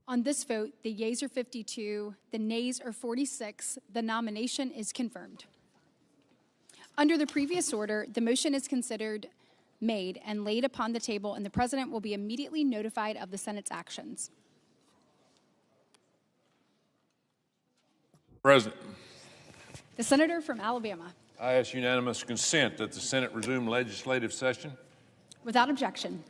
On this vote, the yeas are 52, the nays are 46. The nomination is confirmed. Under the previous order, the motion is considered made and laid upon the table, and the President will be immediately notified of the Senate's actions. President. The Senator from Alabama. I ask unanimous consent that the Senate resume legislative session. Without objection.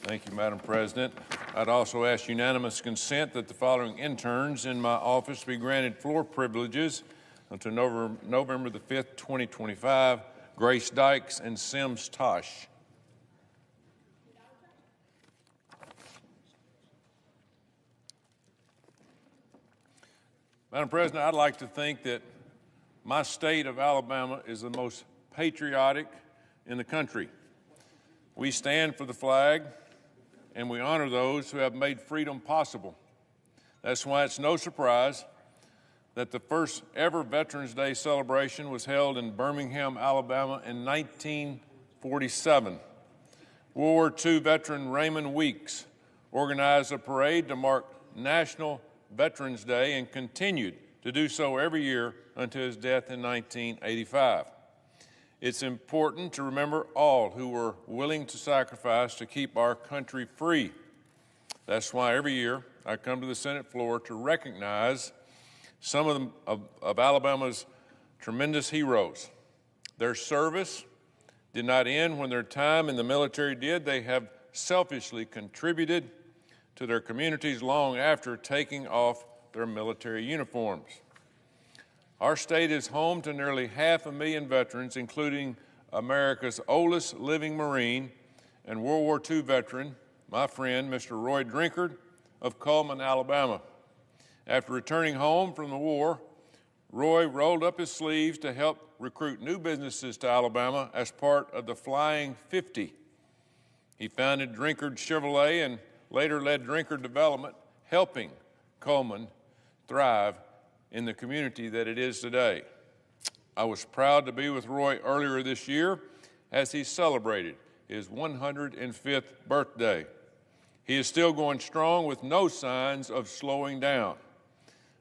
Thank you, Madam President. I'd also ask unanimous consent that the following interns in my office be granted floor privileges until November the 5th, 2025, Grace Dykes and Sims Tosh. Madam President, I'd like to think that my state of Alabama is the most patriotic in the country. We stand for the flag, and we honor those who have made freedom possible. That's why it's no surprise that the first ever Veterans Day celebration was held in Birmingham, Alabama in 1947. World War II veteran Raymond Weeks organized a parade to mark National Veterans Day and continued to do so every year until his death in 1985. It's important to remember all who were willing to sacrifice to keep our country free. That's why every year I come to the Senate floor to recognize some of Alabama's tremendous heroes. Their service did not end when their time in the military did. They have selfishly contributed to their communities long after taking off their military uniforms. Our state is home to nearly 500,000 veterans, including America's oldest living Marine and World War II veteran, my friend, Mr. Roy Drinkard of Cullman, Alabama. After returning home from the war, Roy rolled up his sleeves to help recruit new businesses to Alabama as part of the Flying 50. He founded Drinkard Chevrolet and later led Drinkard Development, helping Cullman thrive in the community that it is today. I was proud to be with Roy earlier this year as he celebrated his 105th birthday. He is still going strong with no signs of slowing down.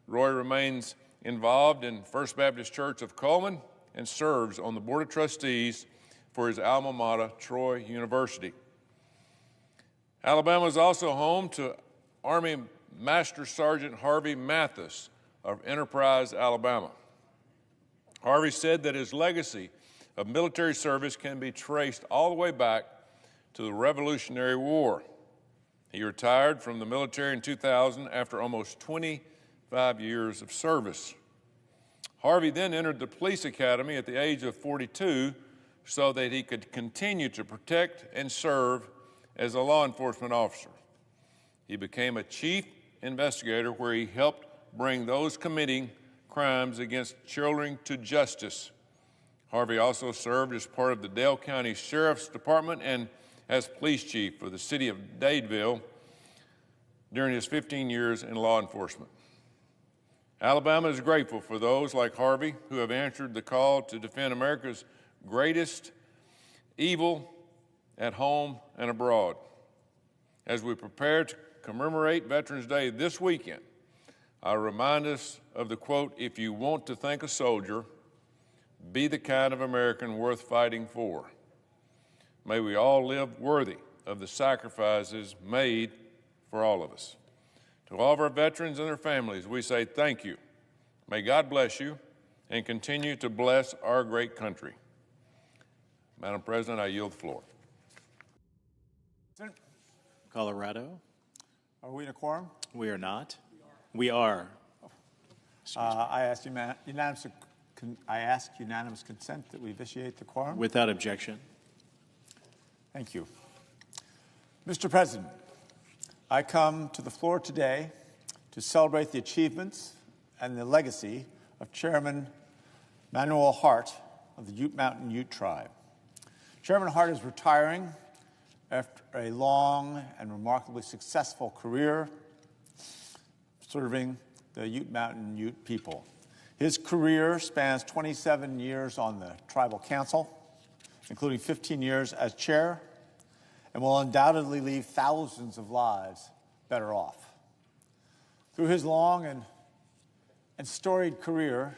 Roy remains involved in First Baptist Church of Cullman and serves on the Board of Trustees for his alma mater, Troy University. Alabama is also home to Army Master Sergeant Harvey Mathis of Enterprise, Alabama. Harvey said that his legacy of military service can be traced all the way back to the Revolutionary War. He retired from the military in 2000 after almost 25 years of service. Harvey then entered the police academy at the age of 42 so that he could continue to protect and serve as a law enforcement officer. He became a chief investigator where he helped bring those committing crimes against children to justice. Harvey also served as part of the Dale County Sheriff's Department and as police chief for the city of Dadeville during his 15 years in law enforcement. Alabama is grateful for those like Harvey who have answered the call to defend America's greatest evil at home and abroad. As we prepare to commemorate Veterans Day this weekend, I remind us of the quote, "If you want to thank a soldier, be the kind of American worth fighting for." May we all live worthy of the sacrifices made for all of us. To all of our veterans and their families, we say thank you. May God bless you and continue to bless our great country. Madam President, I yield the floor. Colorado. Are we in a quorum? We are not. We are. I ask unanimous consent that we vitiate the quorum. Without objection. Thank you. Mr. President, I come to the floor today to celebrate the achievements and the legacy of Chairman Manuel Hart of the Ute Mountain Ute Tribe. Chairman Hart is retiring after a long and remarkably successful career serving the Ute Mountain Ute people. His career spans 27 years on the Tribal Council, including 15 years as chair, and will undoubtedly leave thousands of lives better off. Through his long and storied career,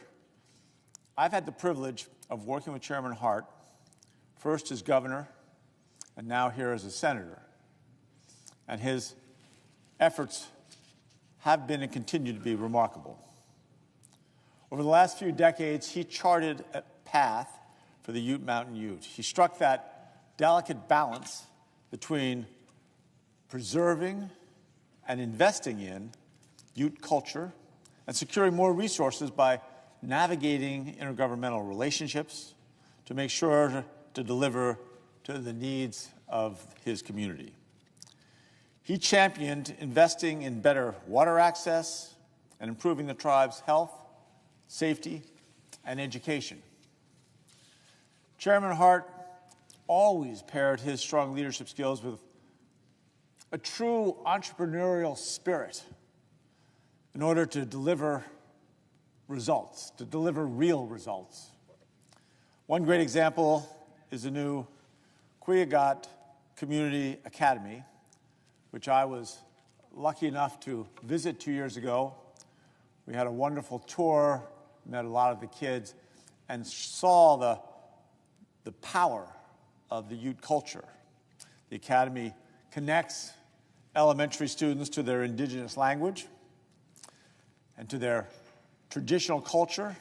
I've had the privilege of working with Chairman Hart, first as governor and now here as a senator. And his efforts have been and continue to be remarkable. Over the last few decades, he charted a path for the Ute Mountain Ute. He struck that delicate balance between preserving and investing in Ute culture and securing more resources by navigating intergovernmental relationships to make sure to deliver to the needs of his community. He championed investing in better water access and improving the tribe's health, safety, and education. Chairman Hart always paired his strong leadership skills with a true entrepreneurial spirit in order to deliver results, to deliver real results. One great example is the new Quiagat Community Academy, which I was lucky enough to visit 2 years ago. We had a wonderful tour, met a lot of the kids, and saw the power of the Ute culture. The Academy connects elementary students to their indigenous language and to their traditional culture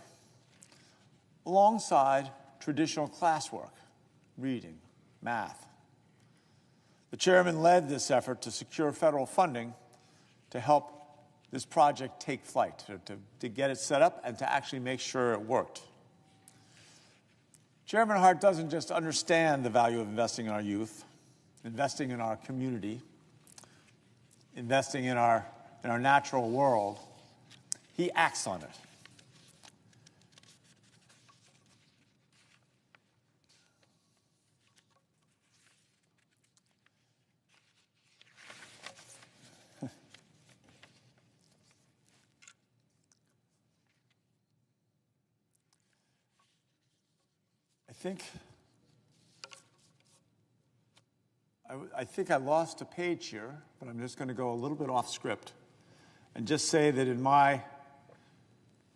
alongside traditional classwork, reading, math. The chairman led this effort to secure federal funding to help this project take flight, to get it set up and to actually make sure it worked. Chairman Hart doesn't just understand the value of investing in our youth, investing in our community, investing in our natural world. He acts on it. I think I lost a page here, but I'm just going to go a little bit off script and just say that in my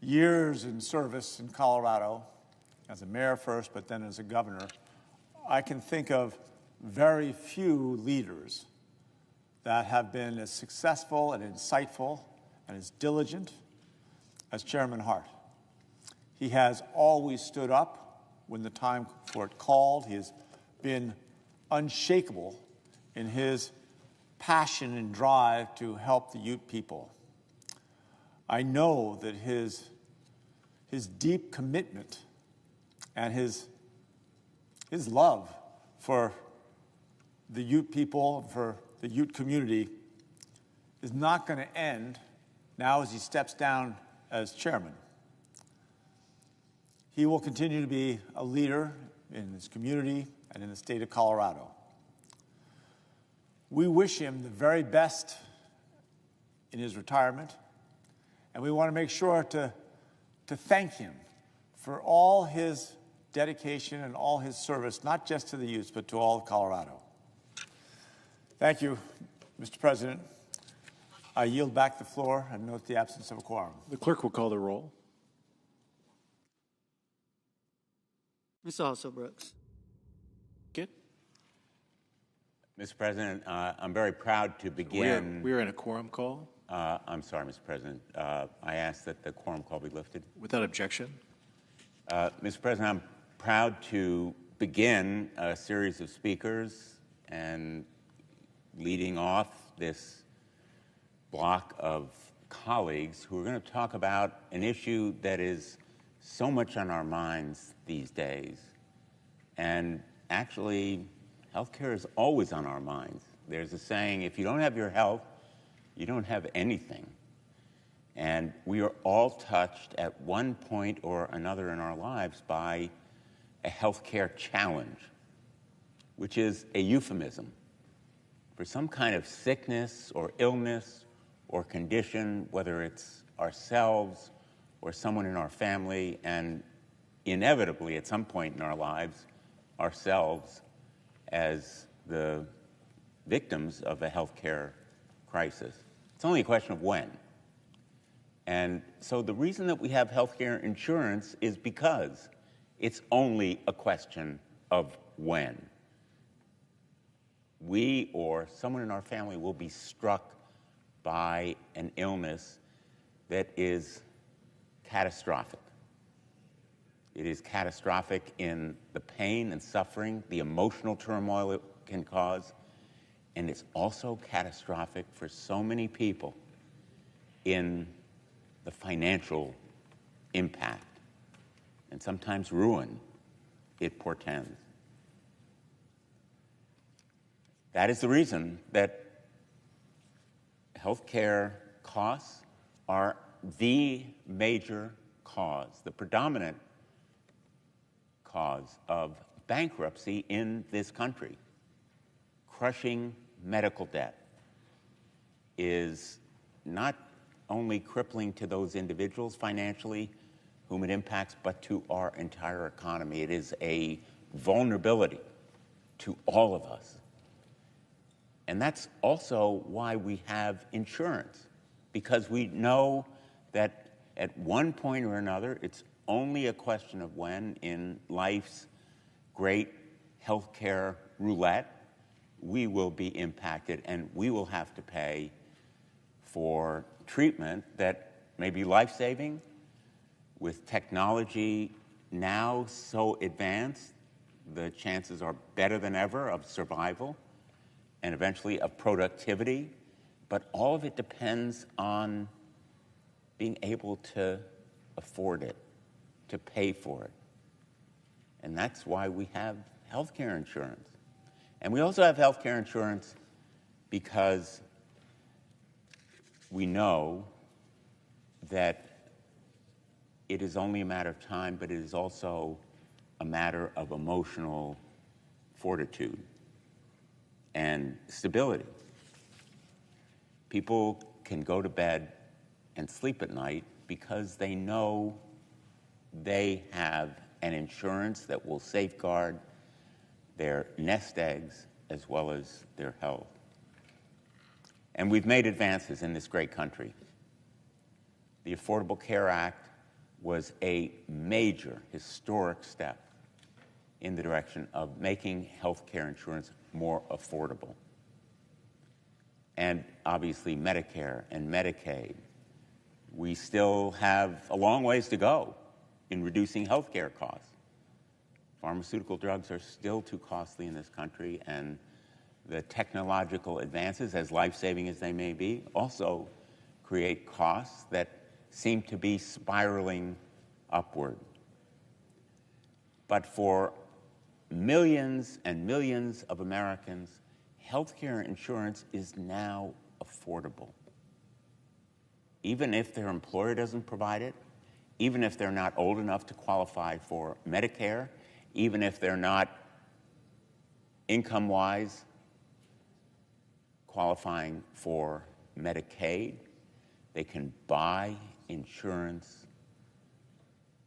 years in service in Colorado, as a mayor first, but then as a governor, I can think of very few leaders that have been as successful and insightful and as diligent as Chairman Hart. He has always stood up when the time for it called. He has been unshakable in his passion and drive to help the Ute people. I know that his deep commitment and his love for the Ute people, for the Ute community, is not going to end now as he steps down as chairman. He will continue to be a leader in his community and in the state of Colorado. We wish him the very best in his retirement, and we want to make sure to thank him for all his dedication and all his service, not just to the Utes, but to all of Colorado. Thank you, Mr. President. I yield back the floor and note the absence of a quorum. The clerk will call the roll. Ms. Also Brooks. Get. Mr. President, I'm very proud to begin. We're in a quorum call. I'm sorry, Mr. President. I ask that the quorum call be lifted. Without objection. Mr. President, I'm proud to begin a series of speakers and leading off this block of colleagues who are going to talk about an issue that is so much on our minds these days. And actually, healthcare is always on our minds. There's a saying, if you don't have your health, you don't have anything. And we are all touched at one point or another in our lives by a healthcare challenge, which is a euphemism for some kind of sickness or illness or condition, whether it's ourselves or someone in our family, and inevitably at some point in our lives, ourselves as the victims of a healthcare crisis. It's only a question of when. And so the reason that we have health care insurance is because it's only a question of when. We or someone in our family will be struck by an illness that is catastrophic. It is catastrophic in the pain and suffering, the emotional turmoil it can cause, and it's also catastrophic for so many people in the financial impact and sometimes ruin it portends. That is the reason that healthcare costs are the major cause, the predominant cause of bankruptcy in this country. Crushing medical debt is not only crippling to those individuals financially whom it impacts, but to our entire economy. It is a vulnerability to all of us. And that's also why we have insurance, because we know that at one point or another, it's only a question of when in life's great healthcare roulette, we will be impacted and we will have to pay for treatment that may be life-saving. With technology now so advanced, the chances are better than ever of survival and eventually of productivity, but all of it depends on being able to afford it, to pay for it. And that's why we have health care insurance. And we also have health care insurance because we know that it is only a matter of time, but it is also a matter of emotional fortitude and stability. People can go to bed and sleep at night because they know they have an insurance that will safeguard their nest eggs as well as their health. And we've made advances in this great country. The Affordable Care Act was a major, historic step in the direction of making health care insurance more affordable. And obviously Medicare and Medicaid. We still have a long ways to go in reducing health care costs. Pharmaceutical drugs are still too costly in this country, and the technological advances, as life-saving as they may be, also create costs that seem to be spiraling upward. But for millions and millions of Americans, health care insurance is now affordable. Even if their employer doesn't provide it, even if they're not old enough to qualify for Medicare, even if they're not income-wise qualifying for Medicaid, they can buy insurance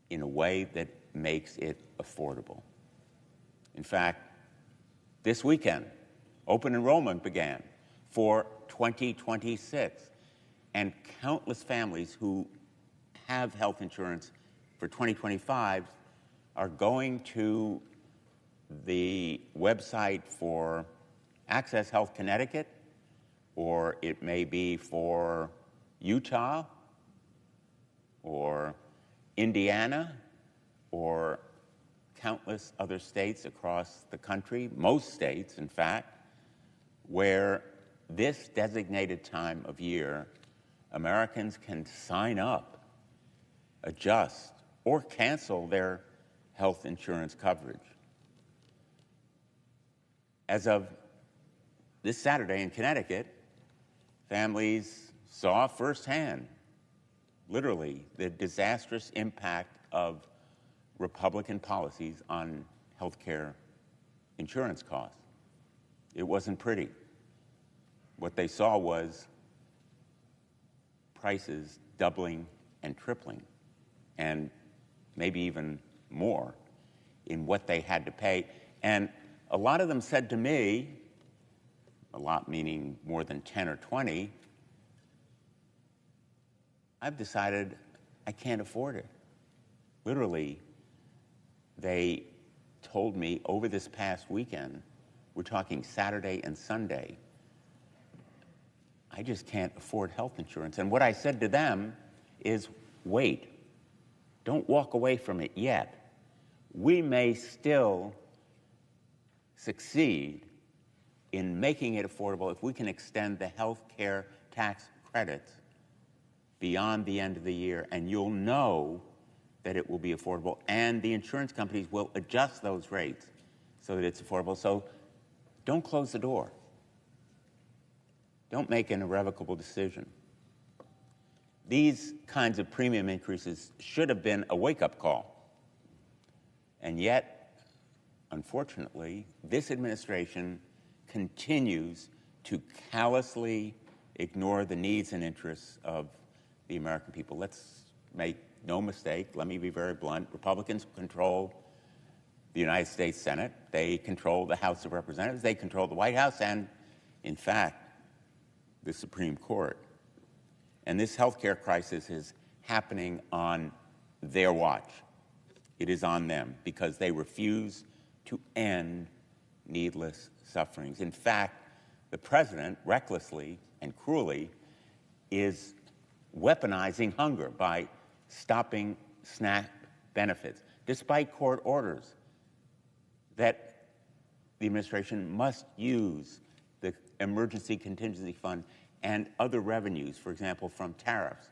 in a way that makes it affordable. In fact, this weekend, open enrollment began for 2026, and countless families who have health insurance for 2025 are going to the website for Access Health Connecticut, or it may be for Utah, or Indiana, or countless other states across the country, most states, in fact, where this designated time of year, Americans can sign up, adjust, or cancel their health insurance coverage. As of this Saturday in Connecticut, families saw firsthand, literally, the disastrous impact of Republican policies on health care insurance costs. It wasn't pretty. What they saw was prices doubling and tripling, and maybe even more in what they had to pay. And a lot of them said to me, a lot meaning more than 10 or 20, I've decided I can't afford it. Literally, they told me over this past weekend, we're talking Saturday and Sunday, I just can't afford health insurance. And what I said to them is, wait, don't walk away from it yet. We may still succeed in making it affordable if we can extend the health care tax credits beyond the end of the year, and you'll know that it will be affordable, and the insurance companies will adjust those rates so that it's affordable. So don't close the door. Don't make an irrevocable decision. These kinds of premium increases should have been a wake-up call. And yet, unfortunately, this administration continues to callously ignore the needs and interests of the American people. Let's make no mistake, let me be very blunt, Republicans control the United States Senate, they control the House of Representatives, they control the White House, and in fact, the Supreme Court. And this healthcare crisis is happening on their watch. It is on them because they refuse to end needless sufferings. In fact, the president, recklessly and cruelly, is weaponizing hunger by stopping SNAP benefits, despite court orders that the administration must use the emergency contingency fund and other revenues, for example, from tariffs,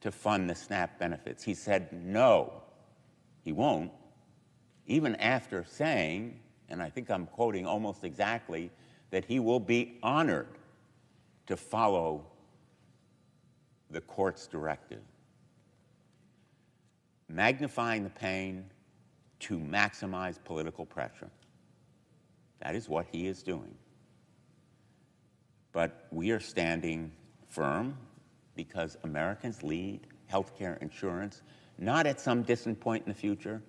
to fund the SNAP benefits. He said no, he won't, even after saying, and I think I'm quoting almost exactly, that he will be honored to follow the court's directive. Magnifying the pain to maximize political pressure. That is what he is doing. But we are standing firm because Americans need healthcare insurance, not at some distant point in the future.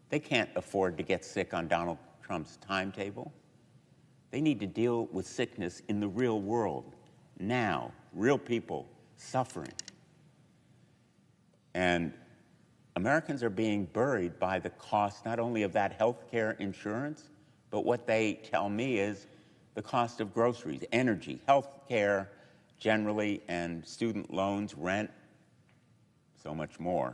They can't afford to get sick on Donald Trump's timetable. They need to deal with sickness in the real world, now, real people suffering. And Americans are being buried by the cost not only of that health care insurance, but what they tell me is the cost of groceries, energy, health care generally, and student loans, rent, so much more.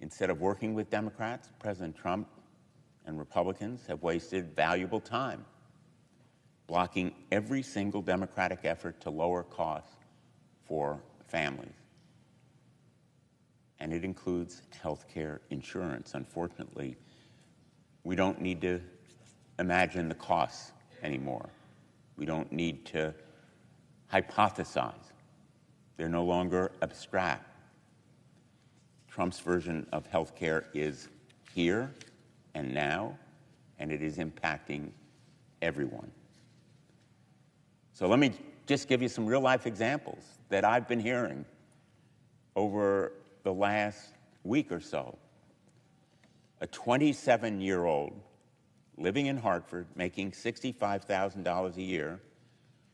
Instead of working with Democrats, President Trump and Republicans have wasted valuable time blocking every single Democratic effort to lower costs for families. And it includes health care insurance. Unfortunately, we don't need to imagine the costs anymore. We don't need to hypothesize. They're no longer abstract. Trump's version of health care is here and now, and it is impacting everyone. So let me just give you some real-life examples that I've been hearing over the last week or so. A 27-year-old living in Hartford, making $65,000 a year,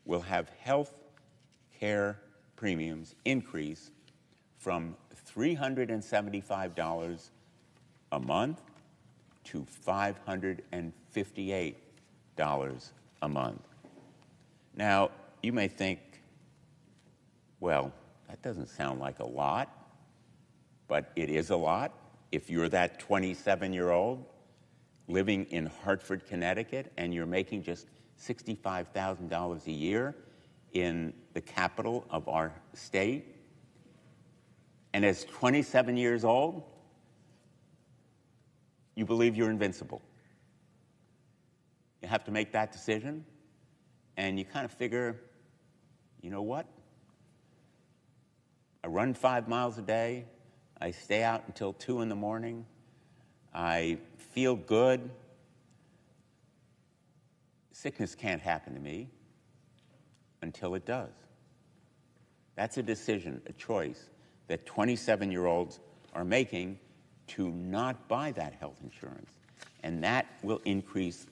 will have health care premiums increase from $375 a month to $558 a month. Now, you may think, well, that doesn't sound like a lot, but it is a lot. If you're that 27-year-old living in Hartford, Connecticut, and you're making just $65,000 a year in the capital of our state, and as 27 years old, you believe you're invincible. You have to make that decision, and you kind of figure, you know what? I run 5 miles a day. I stay out until 2 in the morning. I feel good. Sickness can't happen to me until it does. That's a decision, a choice that 27-year-olds are making to not buy that health insurance. And that will increase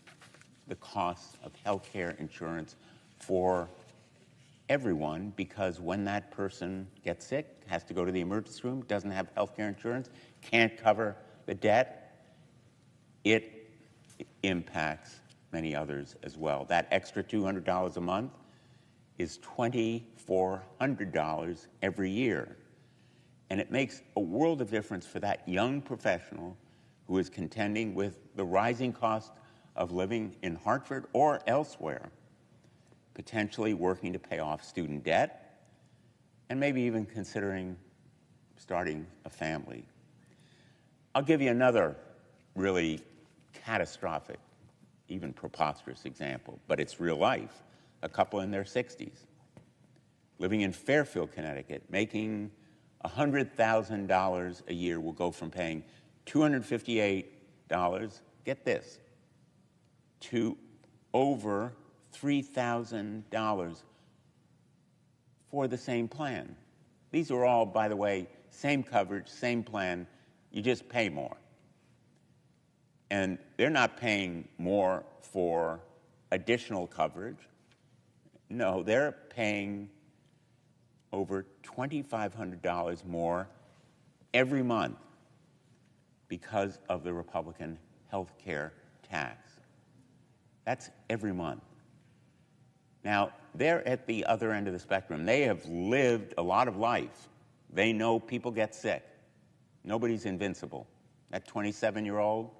the cost of health care insurance for everyone, because when that person gets sick, has to go to the emergency room, doesn't have health care insurance, can't cover the debt, it impacts many others as well. That extra $200 a month is $2,400 every year. And it makes a world of difference for that young professional who is contending with the rising cost of living in Hartford or elsewhere, potentially working to pay off student debt, and maybe even considering starting a family. I'll give you another really catastrophic, even preposterous example, but it's real life. A couple in their 60s, living in Fairfield, Connecticut, making $100,000 a year, will go from paying $258, get this, to over $3,000 for the same plan. These are all, by the way, same coverage, same plan, you just pay more. And they're not paying more for additional coverage. No, they're paying over $2,500 more every month because of the Republican health care tax. That's every month. Now, they're at the other end of the spectrum. They have lived a lot of life. They know people get sick. Nobody's invincible. That 27-year-old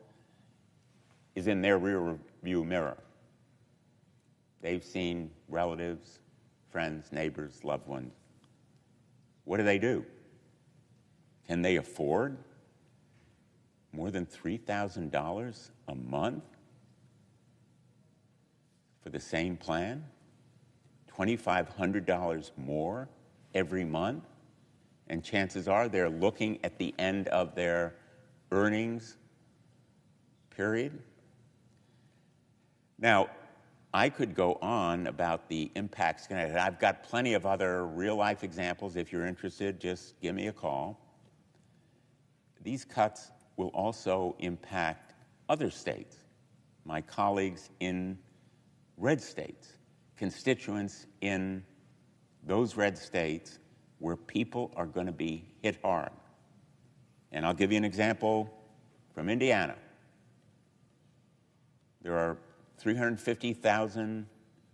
is in their rear view mirror. They've seen relatives, friends, neighbors, loved ones. What do? Can they afford more than $3,000 a month for the same plan? $2,500 more every month? And chances are they're looking at the end of their earnings period. Now, I could go on about the impacts. I've got plenty of other real-life examples. If you're interested, just give me a call. These cuts will also impact other states, my colleagues in red states, constituents in those red states where people are going to be hit hard. And I'll give you an example from Indiana. There are 350,000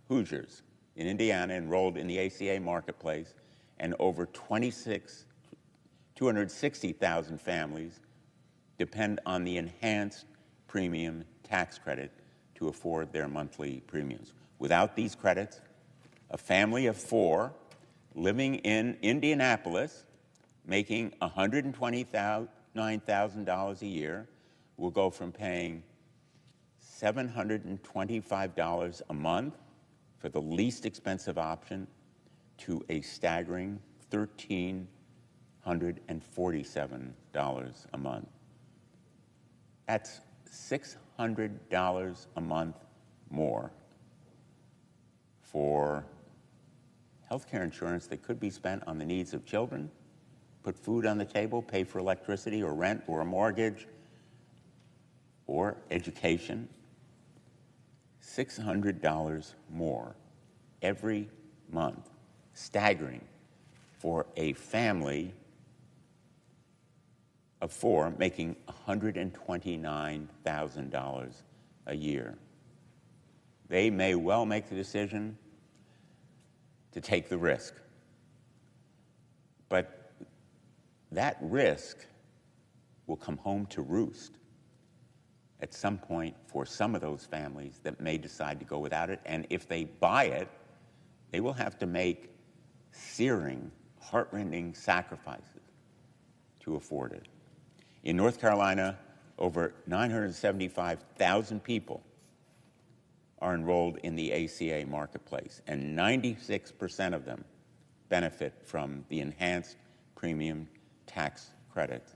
Hoosiers in Indiana enrolled in the ACA marketplace, and over 260,000 families depend on the enhanced premium tax credit to afford their monthly premiums. Without these credits, a family of 4 living in Indianapolis, making $129,000 a year, will go from paying $725 a month for the least expensive option to a staggering $1,347 a month. That's $600 a month more for health care insurance that could be spent on the needs of children, put food on the table, pay for electricity or rent or a mortgage or education. $600 more every month, staggering for a family of 4 making $129,000 a year. They may well make the decision to take the risk, but that risk will come home to roost at some point for some of those families that may decide to go without it. And if they buy it, they will have to make searing, heart-rending sacrifices to afford it. In North Carolina, over 975,000 people are enrolled in the ACA marketplace, and 96% of them benefit from the enhanced premium tax credit,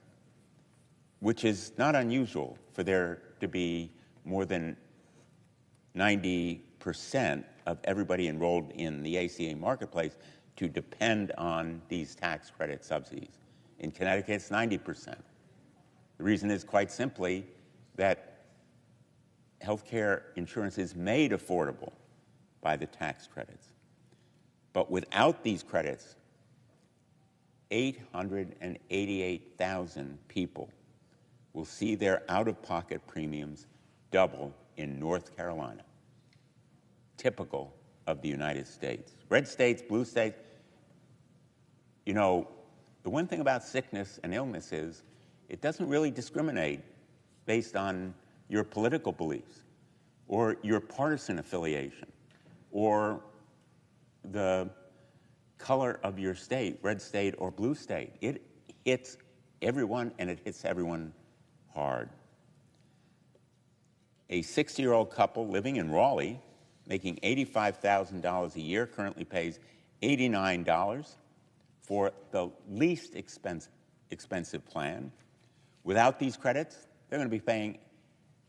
which is not unusual for there to be more than 90% of everybody enrolled in the ACA marketplace to depend on these tax credit subsidies. In Connecticut, it's 90%. The reason is quite simply that health care insurance is made affordable by the tax credits. But without these credits, 888,000 people will see their out-of-pocket premiums double in North Carolina, typical of the United States. Red states, blue states, you know, the one thing about sickness and illness is it doesn't really discriminate based on your political beliefs or your partisan affiliation or the color of your state, red state or blue state. It hits everyone, and it hits everyone hard. A 60-year-old couple living in Raleigh, making $85,000 a year, currently pays $89 for the least expensive plan. Without these credits, they're going to be paying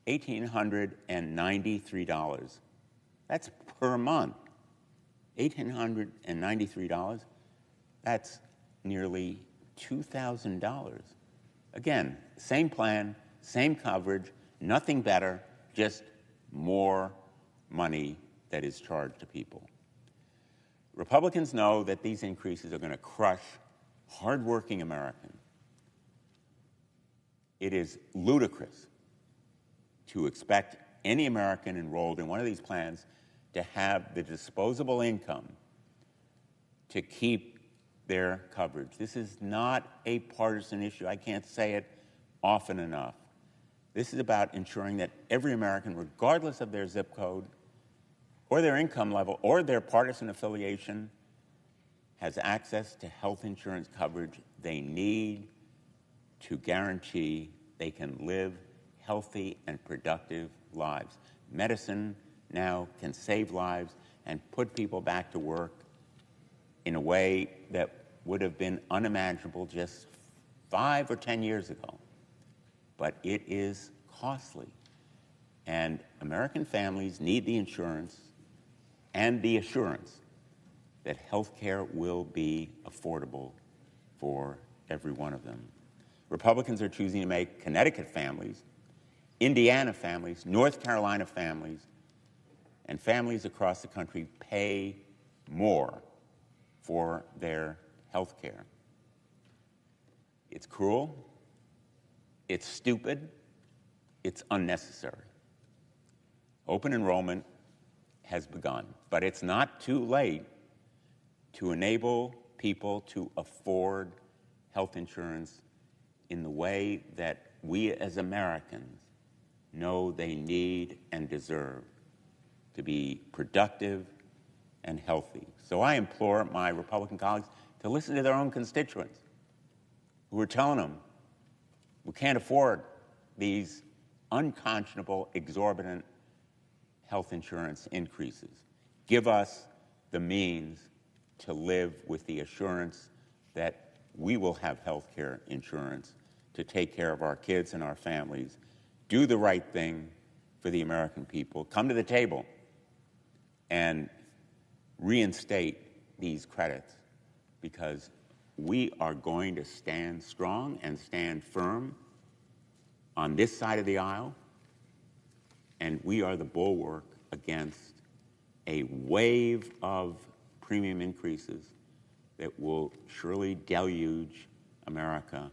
$1,893. That's per month. $1,893, that's nearly $2,000. Again, same plan, same coverage, nothing better, just more money that is charged to people. Republicans know that these increases are going to crush hardworking Americans. It is ludicrous to expect any American enrolled in one of these plans to have the disposable income to keep their coverage. This is not a partisan issue. I can't say it often enough. This is about ensuring that every American, regardless of their zip code or their income level or their partisan affiliation, has access to health insurance coverage they need to guarantee they can live healthy and productive lives. Medicine now can save lives and put people back to work in a way that would have been unimaginable just 5 or 10 years ago. But it is costly, and American families need the insurance and the assurance that health care will be affordable for every one of them. Republicans are choosing to make Connecticut families, Indiana families, North Carolina families, and families across the country pay more for their health care. It's cruel, it's stupid, it's unnecessary. Open enrollment has begun, but it's not too late to enable people to afford health insurance in the way that we as Americans know they need and deserve to be productive and healthy. So I implore my Republican colleagues to listen to their own constituents who are telling them we can't afford these unconscionable, exorbitant health insurance increases. Give us the means to live with the assurance that we will have health care insurance to take care of our kids and our families. Do the right thing for the American people. Come to the table and reinstate these credits, because we are going to stand strong and stand firm on this side of the aisle, and we are the bulwark against a wave of premium increases that will surely deluge America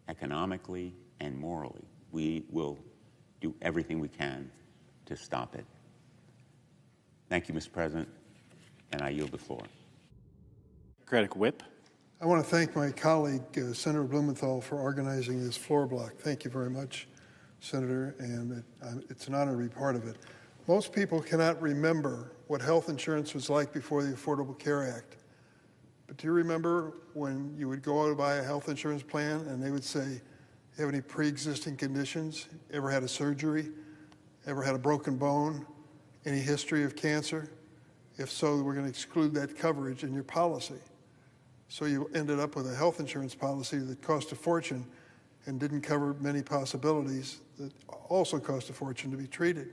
economically and morally. We will do everything we can to stop it. Thank you, Mr. President, and I yield the floor. Democratic Whip. I want to thank my colleague, Senator Blumenthal, for organizing this floor block. Thank you very much, Senator, and it's an honor to be part of it. Most people cannot remember what health insurance was like before the Affordable Care Act. But do you remember when you would go out to buy a health insurance plan and they would say, you have any pre-existing conditions? Ever had a surgery? Ever had a broken bone? Any history of cancer? If so, we're going to exclude that coverage in your policy. So you ended up with a health insurance policy that cost a fortune and didn't cover many possibilities that also cost a fortune to be treated.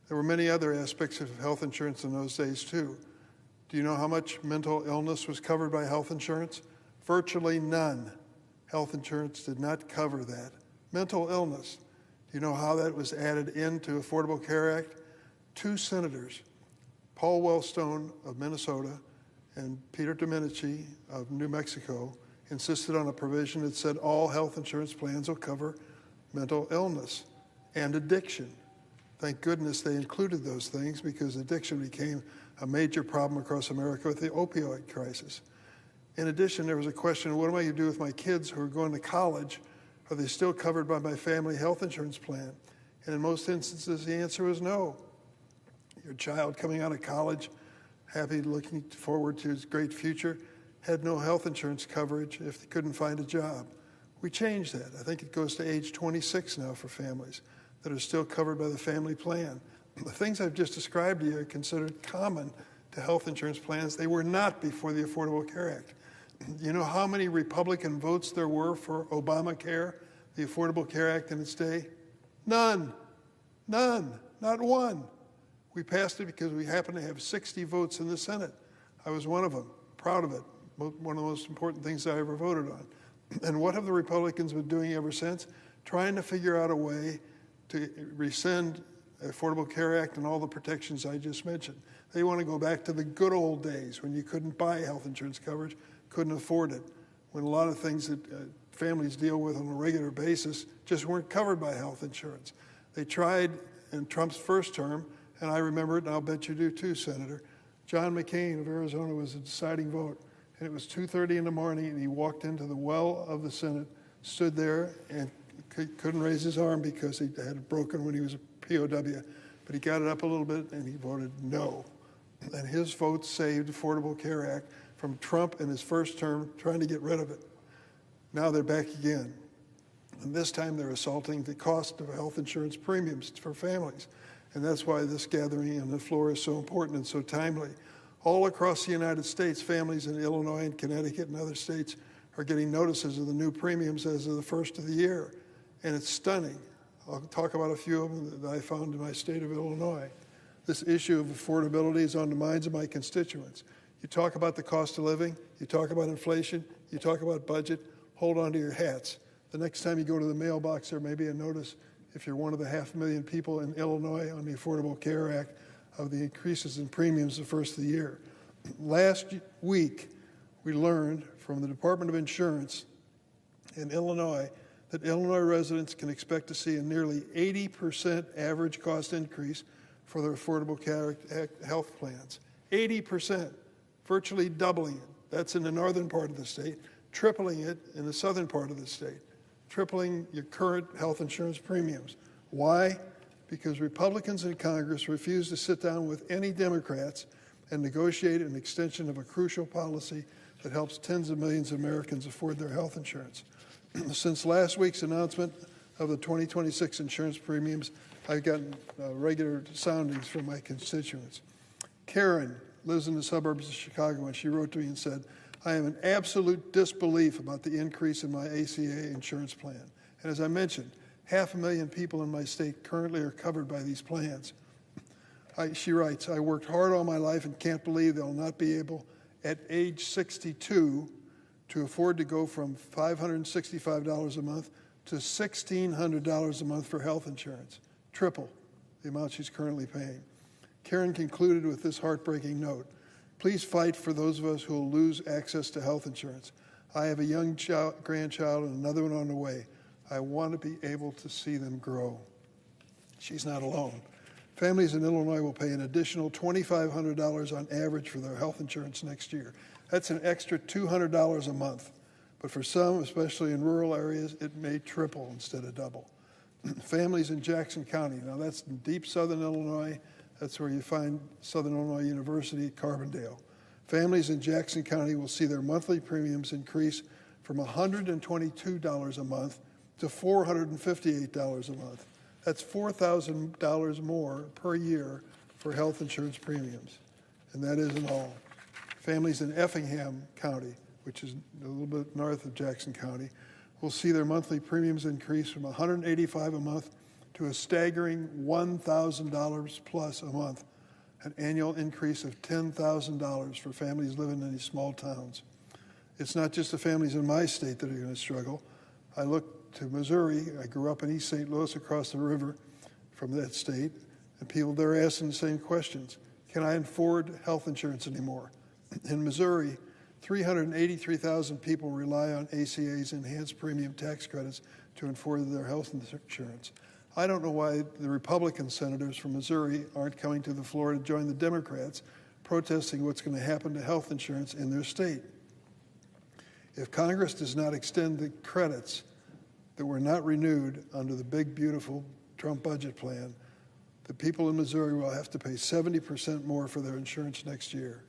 There were many other aspects of health insurance in those days too. Do you know how much mental illness was covered by health insurance? Virtually none. Health insurance did not cover that. Mental illness. Do you know how that was added into Affordable Care Act? 2 senators, Paul Wellstone of Minnesota and Peter Domenici of New Mexico insisted on a provision that said all health insurance plans will cover mental illness and addiction. Thank goodness they included those things, because addiction became a major problem across America with the opioid crisis. In addition, there was a question, what am I going to do with my kids who are going to college? Are they still covered by my family health insurance plan? And in most instances, the answer was no. Your child coming out of college, happy, looking forward to his great future, had no health insurance coverage if they couldn't find a job. We changed that. I think it goes to age 26 now for families that are still covered by the family plan. The things I've just described to you are considered common to health insurance plans. They were not before the Affordable Care Act. You know how many Republican votes there were for Obamacare, the Affordable Care Act in its day? None. None. Not one. We passed it because we happened to have 60 votes in the Senate. I was one of them. Proud of it. One of the most important things I ever voted on. And what have the Republicans been doing ever since? Trying to figure out a way to rescind the Affordable Care Act and all the protections I just mentioned. They want to go back to the good old days when you couldn't buy health insurance coverage, couldn't afford it, when a lot of things that families deal with on a regular basis just weren't covered by health insurance. They tried in Trump's first term, and I remember it, and I'll bet you do too, Senator. John McCain of Arizona was a deciding vote, and it was 2:30 in the morning, and he walked into the well of the Senate, stood there, and couldn't raise his arm because he had it broken when he was a POW, but he got it up a little bit, and he voted no. And his vote saved the Affordable Care Act from Trump in his first term trying to get rid of it. Now they're back again. And this time they're assaulting the cost of health insurance premiums for families. And that's why this gathering on the floor is so important and so timely. All across the United States, families in Illinois and Connecticut and other states are getting notices of the new premiums as of the first of the year. And it's stunning. I'll talk about a few of them that I found in my state of Illinois. This issue of affordability is on the minds of my constituents. You talk about the cost of living, you talk about inflation, you talk about budget, hold on to your hats. The next time you go to the mailbox, there may be a notice, if you're one of the 500,000 people in Illinois on the Affordable Care Act, of the increases in premiums the first of the year. Last week, we learned from the Department of Insurance in Illinois that Illinois residents can expect to see a nearly 80% average cost increase for their Affordable Care Act health plans. 80%, virtually doubling it. That's in the northern part of the state, tripling it in the southern part of the state, tripling your current health insurance premiums. Why? Because Republicans in Congress refuse to sit down with any Democrats and negotiate an extension of a crucial policy that helps tens of millions of Americans afford their health insurance. Since last week's announcement of the 2026 insurance premiums, I've gotten regular soundings from my constituents. Karen lives in the suburbs of Chicago, and she wrote to me and said, I am in absolute disbelief about the increase in my ACA insurance plan. And as I mentioned, 500,000 people in my state currently are covered by these plans. She writes, I worked hard all my life and can't believe they'll not be able, at age 62, to afford to go from $565 a month to $1,600 a month for health insurance, triple the amount she's currently paying. Karen concluded with this heartbreaking note. Please fight for those of us who will lose access to health insurance. I have a young grandchild and another one on the way. I want to be able to see them grow. She's not alone. Families in Illinois will pay an additional $2,500 on average for their health insurance next year. That's an extra $200 a month. But for some, especially in rural areas, it may triple instead of double. Families in Jackson County, now that's in deep southern Illinois. That's where you find Southern Illinois University at Carbondale. Families in Jackson County will see their monthly premiums increase from $122 a month to $458 a month. That's $4,000 more per year for health insurance premiums. And that isn't all. Families in Effingham County, which is a little bit north of Jackson County, will see their monthly premiums increase from $185 a month to a staggering $1,000 plus a month, an annual increase of $10,000 for families living in these small towns. It's not just the families in my state that are going to struggle. I look to Missouri. I grew up in East St. Louis across the river from that state, and people there are asking the same questions. Can I afford health insurance anymore? In Missouri, 383,000 people rely on ACA's enhanced premium tax credits to afford their health insurance. I don't know why the Republican senators from Missouri aren't coming to the floor to join the Democrats protesting what's going to happen to health insurance in their state. If Congress does not extend the credits that were not renewed under the big, beautiful Trump budget plan, the people in Missouri will have to pay 70% more for their insurance next year.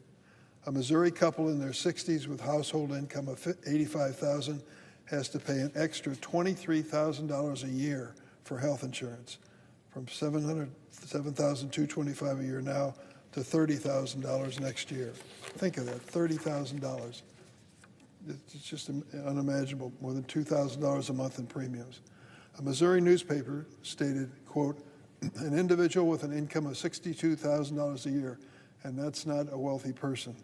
A Missouri couple in their 60s with household income of $85,000 has to pay an extra $23,000 a year for health insurance, from $7,225 a year now to $30,000 next year. Think of that, $30,000. It's just unimaginable, more than $2,000 a month in premiums. A Missouri newspaper stated, quote, an individual with an income of $62,000 a year, and that's not a wealthy person,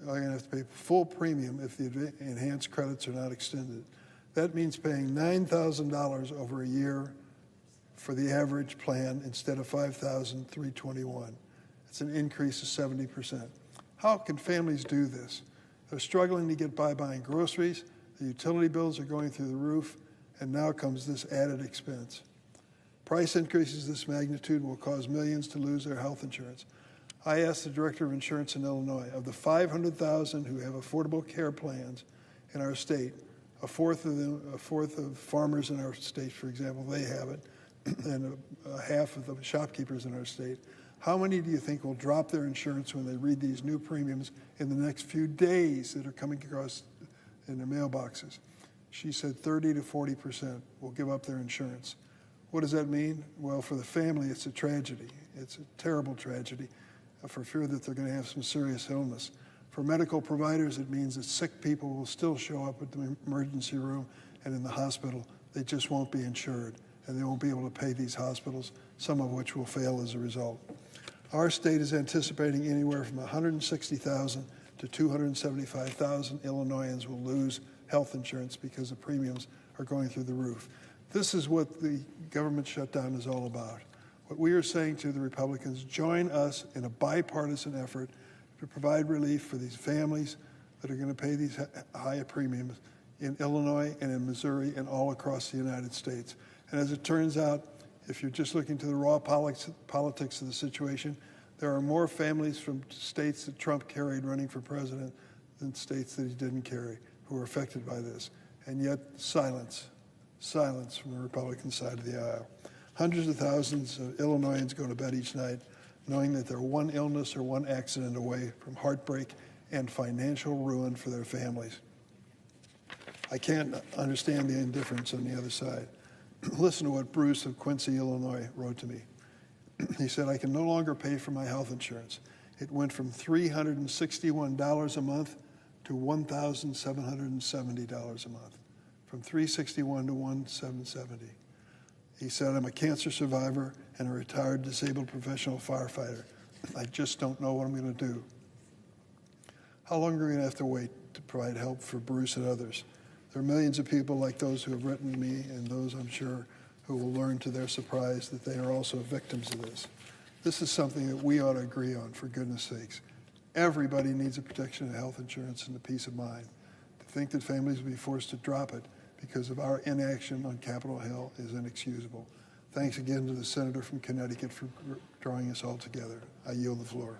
are going to have to pay full premium if the enhanced credits are not extended. That means paying $9,000 over a year for the average plan instead of $5,321. It's an increase of 70%. How can families do this? They're struggling to get by buying groceries, the utility bills are going through the roof, and now comes this added expense. Price increases this magnitude will cause millions to lose their health insurance. I asked the Director of Insurance in Illinois, of the 500,000 who have affordable care plans in our state, a fourth of farmers in our state, for example, they have it, and half of the shopkeepers in our state. How many do you think will drop their insurance when they read these new premiums in the next few days that are coming across in their mailboxes? She said 30 to 40% will give up their insurance. What does that mean? Well, for the family, it's a tragedy. It's a terrible tragedy for fear that they're going to have some serious illness. For medical providers, it means that sick people will still show up at the emergency room and in the hospital. They just won't be insured, and they won't be able to pay these hospitals, some of which will fail as a result. Our state is anticipating anywhere from 160,000 to 275,000 Illinoisans will lose health insurance because the premiums are going through the roof. This is what the government shutdown is all about. What we are saying to the Republicans, join us in a bipartisan effort to provide relief for these families that are going to pay these high premiums in Illinois and in Missouri and all across the United States. And as it turns out, if you're just looking to the raw politics of the situation, there are more families from states that Trump carried running for president than states that he didn't carry who are affected by this. And yet, silence from the Republican side of the aisle. Hundreds of thousands of Illinoisans go to bed each night knowing that they're one illness or one accident away from heartbreak and financial ruin for their families. I can't understand the indifference on the other side. Listen to what Bruce of Quincy, Illinois wrote to me. He said, I can no longer pay for my health insurance. It went from $361 a month to $1,770 a month, from $361 to $1,770. He said, I'm a cancer survivor and a retired disabled professional firefighter. I just don't know what I'm going to do. How long are we going to have to wait to provide help for Bruce and others? There are millions of people like those who have written to me and those, I'm sure, who will learn to their surprise that they are also victims of this. This is something that we ought to agree on, for goodness sakes. Everybody needs a protection of health insurance and the peace of mind. To think that families will be forced to drop it because of our inaction on Capitol Hill is inexcusable. Thanks again to the senator from Connecticut for drawing us all together. I yield the floor.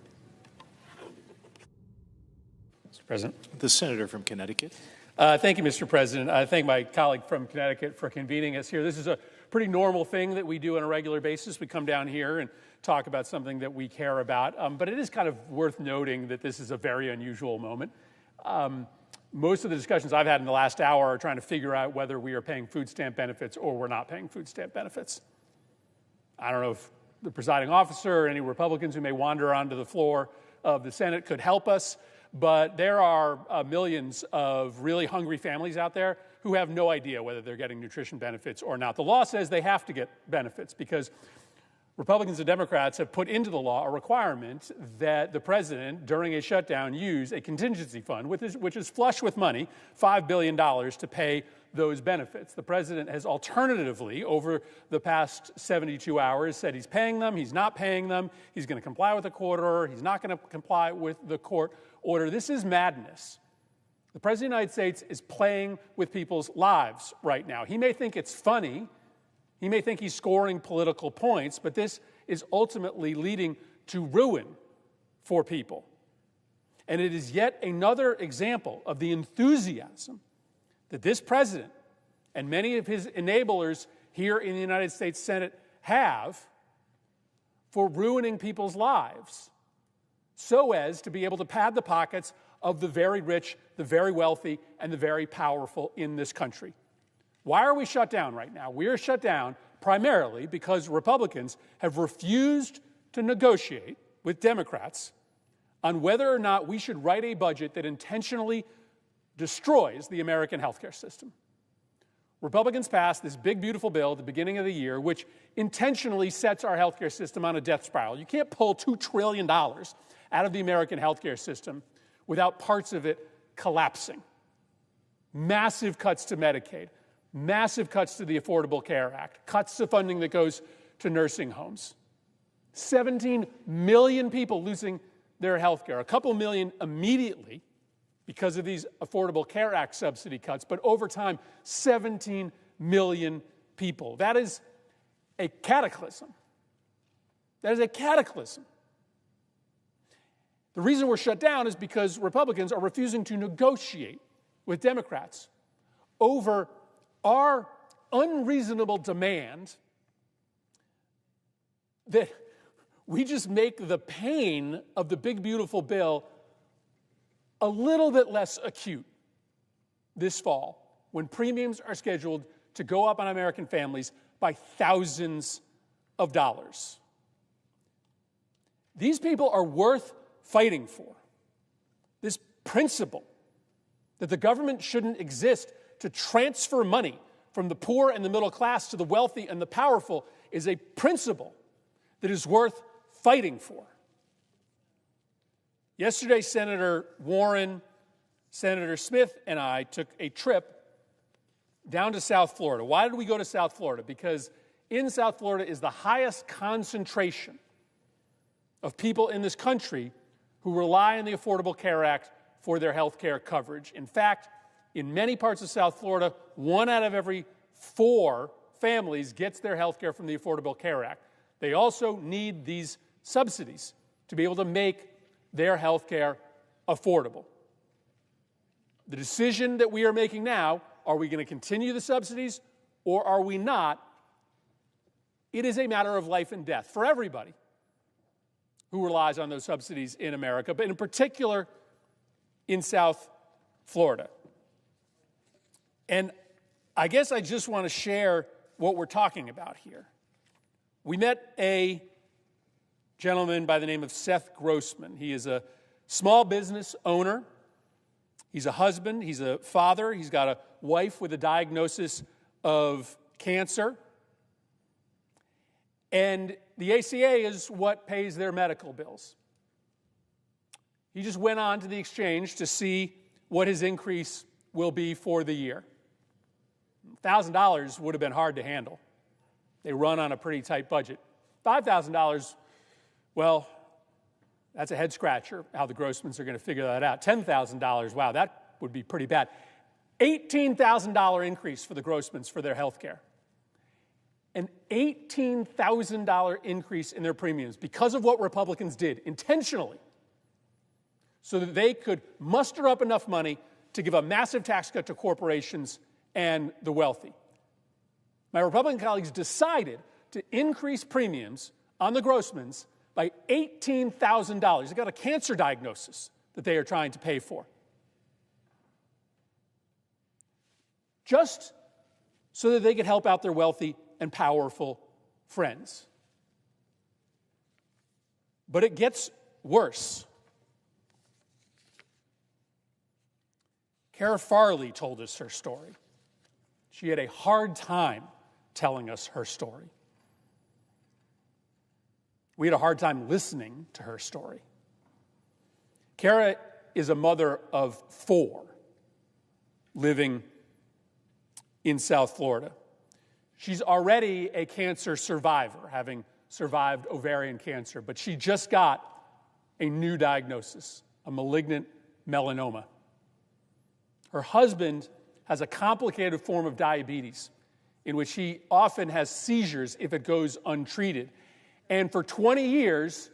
Mr. President. The senator from Connecticut. Thank you, Mr. President. I thank my colleague from Connecticut for convening us here. This is a pretty normal thing that we do on a regular basis. We come down here and talk about something that we care about, but it is kind of worth noting that this is a very unusual moment. Most of the discussions I've had in the last hour are trying to figure out whether we are paying food stamp benefits or we're not paying food stamp benefits. I don't know if the presiding officer or any Republicans who may wander onto the floor of the Senate could help us, but there are millions of really hungry families out there who have no idea whether they're getting nutrition benefits or not. The law says they have to get benefits because Republicans and Democrats have put into the law a requirement that the president, during a shutdown, use a contingency fund, which is flush with money, $5 billion, to pay those benefits. The president has alternatively, over the past 72 hours, said he's paying them, he's not paying them, he's going to comply with the court order, he's not going to comply with the court order. This is madness. The President of the United States is playing with people's lives right now. He may think it's funny. He may think he's scoring political points, but this is ultimately leading to ruin for people. And it is yet another example of the enthusiasm that this president and many of his enablers here in the United States Senate have for ruining people's lives so as to be able to pad the pockets of the very rich, the very wealthy, and the very powerful in this country. Why are we shut down right now? We are shut down primarily because Republicans have refused to negotiate with Democrats on whether or not we should write a budget that intentionally destroys the American healthcare system. Republicans passed this big, beautiful bill at the beginning of the year, which intentionally sets our healthcare system on a death spiral. You can't pull $2 trillion out of the American healthcare system without parts of it collapsing. Massive cuts to Medicaid, massive cuts to the Affordable Care Act, cuts to funding that goes to nursing homes. 17 million people losing their health care, a couple million immediately because of these Affordable Care Act subsidy cuts, but over time, 17 million people. That is a cataclysm. That is a cataclysm. The reason we're shut down is because Republicans are refusing to negotiate with Democrats over our unreasonable demand that we just make the pain of the big, beautiful bill a little bit less acute this fall when premiums are scheduled to go up on American families by thousands of dollars. These people are worth fighting for. This principle that the government shouldn't exist to transfer money from the poor and the middle class to the wealthy and the powerful is a principle that is worth fighting for. Yesterday, Senator Warren, Senator Smith, and I took a trip down to South Florida. Why did we go to South Florida? Because in South Florida is the highest concentration of people in this country who rely on the Affordable Care Act for their health care coverage. In fact, in many parts of South Florida, 1 out of every 4 families gets their health care from the Affordable Care Act. They also need these subsidies to be able to make their health care affordable. The decision that we are making now, are we going to continue the subsidies or are we not? It is a matter of life and death for everybody who relies on those subsidies in America, but in particular in South Florida. And I guess I just want to share what we're talking about here. We met a gentleman by the name of Seth Grossman. He is a small business owner. He's a husband. He's a father. He's got a wife with a diagnosis of cancer. And the ACA is what pays their medical bills. He just went on to the exchange to see what his increase will be for the year. $1,000 would have been hard to handle. They run on a pretty tight budget. $5,000, well, that's a head scratcher, how the Grossmans are going to figure that out. $10,000, wow, that would be pretty bad. $18,000 increase for the Grossmans for their health care. An $18,000 increase in their premiums because of what Republicans did intentionally so that they could muster up enough money to give a massive tax cut to corporations and the wealthy. My Republican colleagues decided to increase premiums on the Grossmans by $18,000. They got a cancer diagnosis that they are trying to pay for. Just so that they could help out their wealthy and powerful friends. But it gets worse. Cara Farley told us her story. She had a hard time telling us her story. We had a hard time listening to her story. Cara is a mother of 4 living in South Florida. She's already a cancer survivor, having survived ovarian cancer, but she just got a new diagnosis a malignant melanoma. Her husband has a complicated form of diabetes in which he often has seizures if it goes untreated. And for 20 years,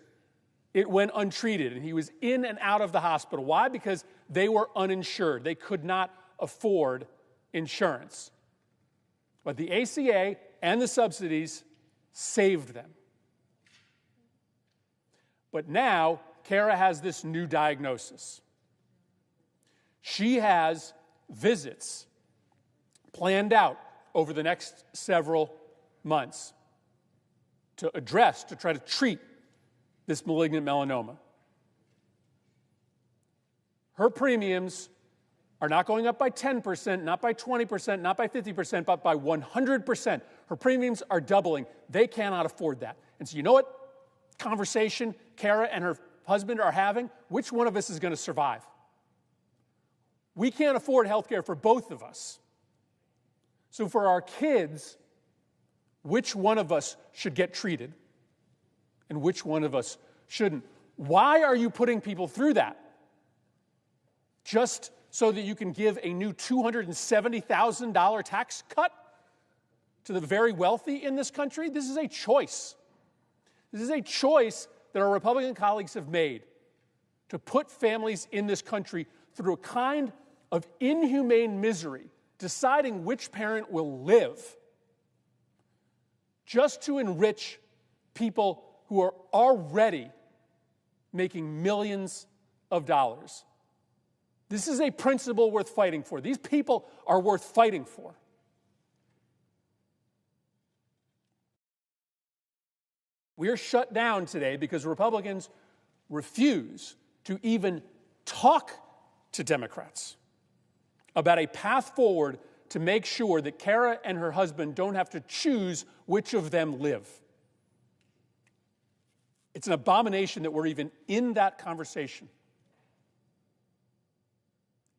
it went untreated, and he was in and out of the hospital. Why? Because they were uninsured. They could not afford insurance. But the ACA and the subsidies saved them. But now, Kara has this new diagnosis. She has visits planned out over the next several months to try to treat this malignant melanoma. Her premiums are not going up by 10%, not by 20%, not by 50%, but by 100%. Her premiums are doubling. They cannot afford that. And so you know what conversation Kara and her husband are having? Which one of us is going to survive? We can't afford health care for both of us. So for our kids, which one of us should get treated and which one of us shouldn't? Why are you putting people through that? Just so that you can give a new $270,000 tax cut to the very wealthy in this country? This is a choice. This is a choice that our Republican colleagues have made to put families in this country through a kind of inhumane misery, deciding which parent will live, just to enrich people who are already making millions of dollars. This is a principle worth fighting for. These people are worth fighting for. We are shut down today because Republicans refuse to even talk to Democrats about a path forward to make sure that Kara and her husband don't have to choose which of them live. It's an abomination that we're even in that conversation.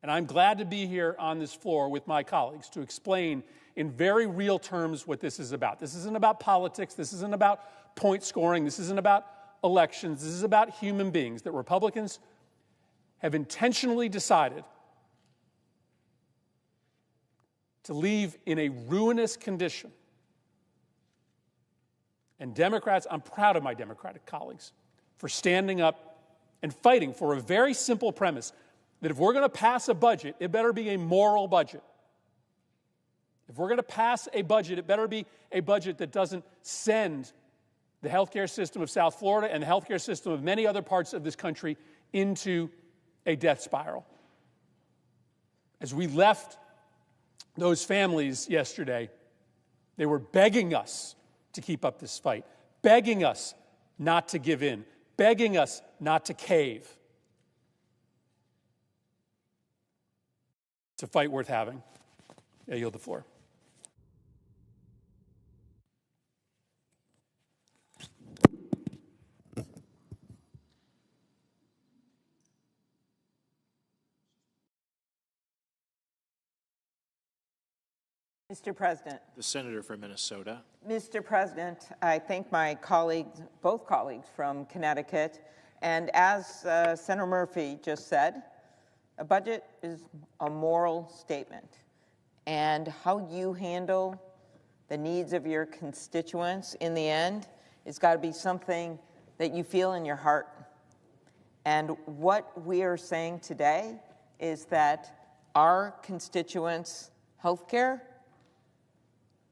And I'm glad to be here on this floor with my colleagues to explain in very real terms what this is about. This isn't about politics. This isn't about point scoring. This isn't about elections. This is about human beings that Republicans have intentionally decided to leave in a ruinous condition. And Democrats, I'm proud of my Democratic colleagues for standing up and fighting for a very simple premise, that if we're going to pass a budget, it better be a moral budget. If we're going to pass a budget, it better be a budget that doesn't send the healthcare system of South Florida and the healthcare system of many other parts of this country into a death spiral. As we left those families yesterday, they were begging us to keep up this fight, begging us not to give in, begging us not to cave. It's a fight worth having. I yield the floor. Mr. President. The senator from Minnesota. Mr. President, I thank my colleagues, both colleagues from Connecticut, and as Senator Murphy just said, a budget is a moral statement, and how you handle the needs of your constituents in the end has got to be something that you feel in your heart. And what we are saying today is that our constituents' health care,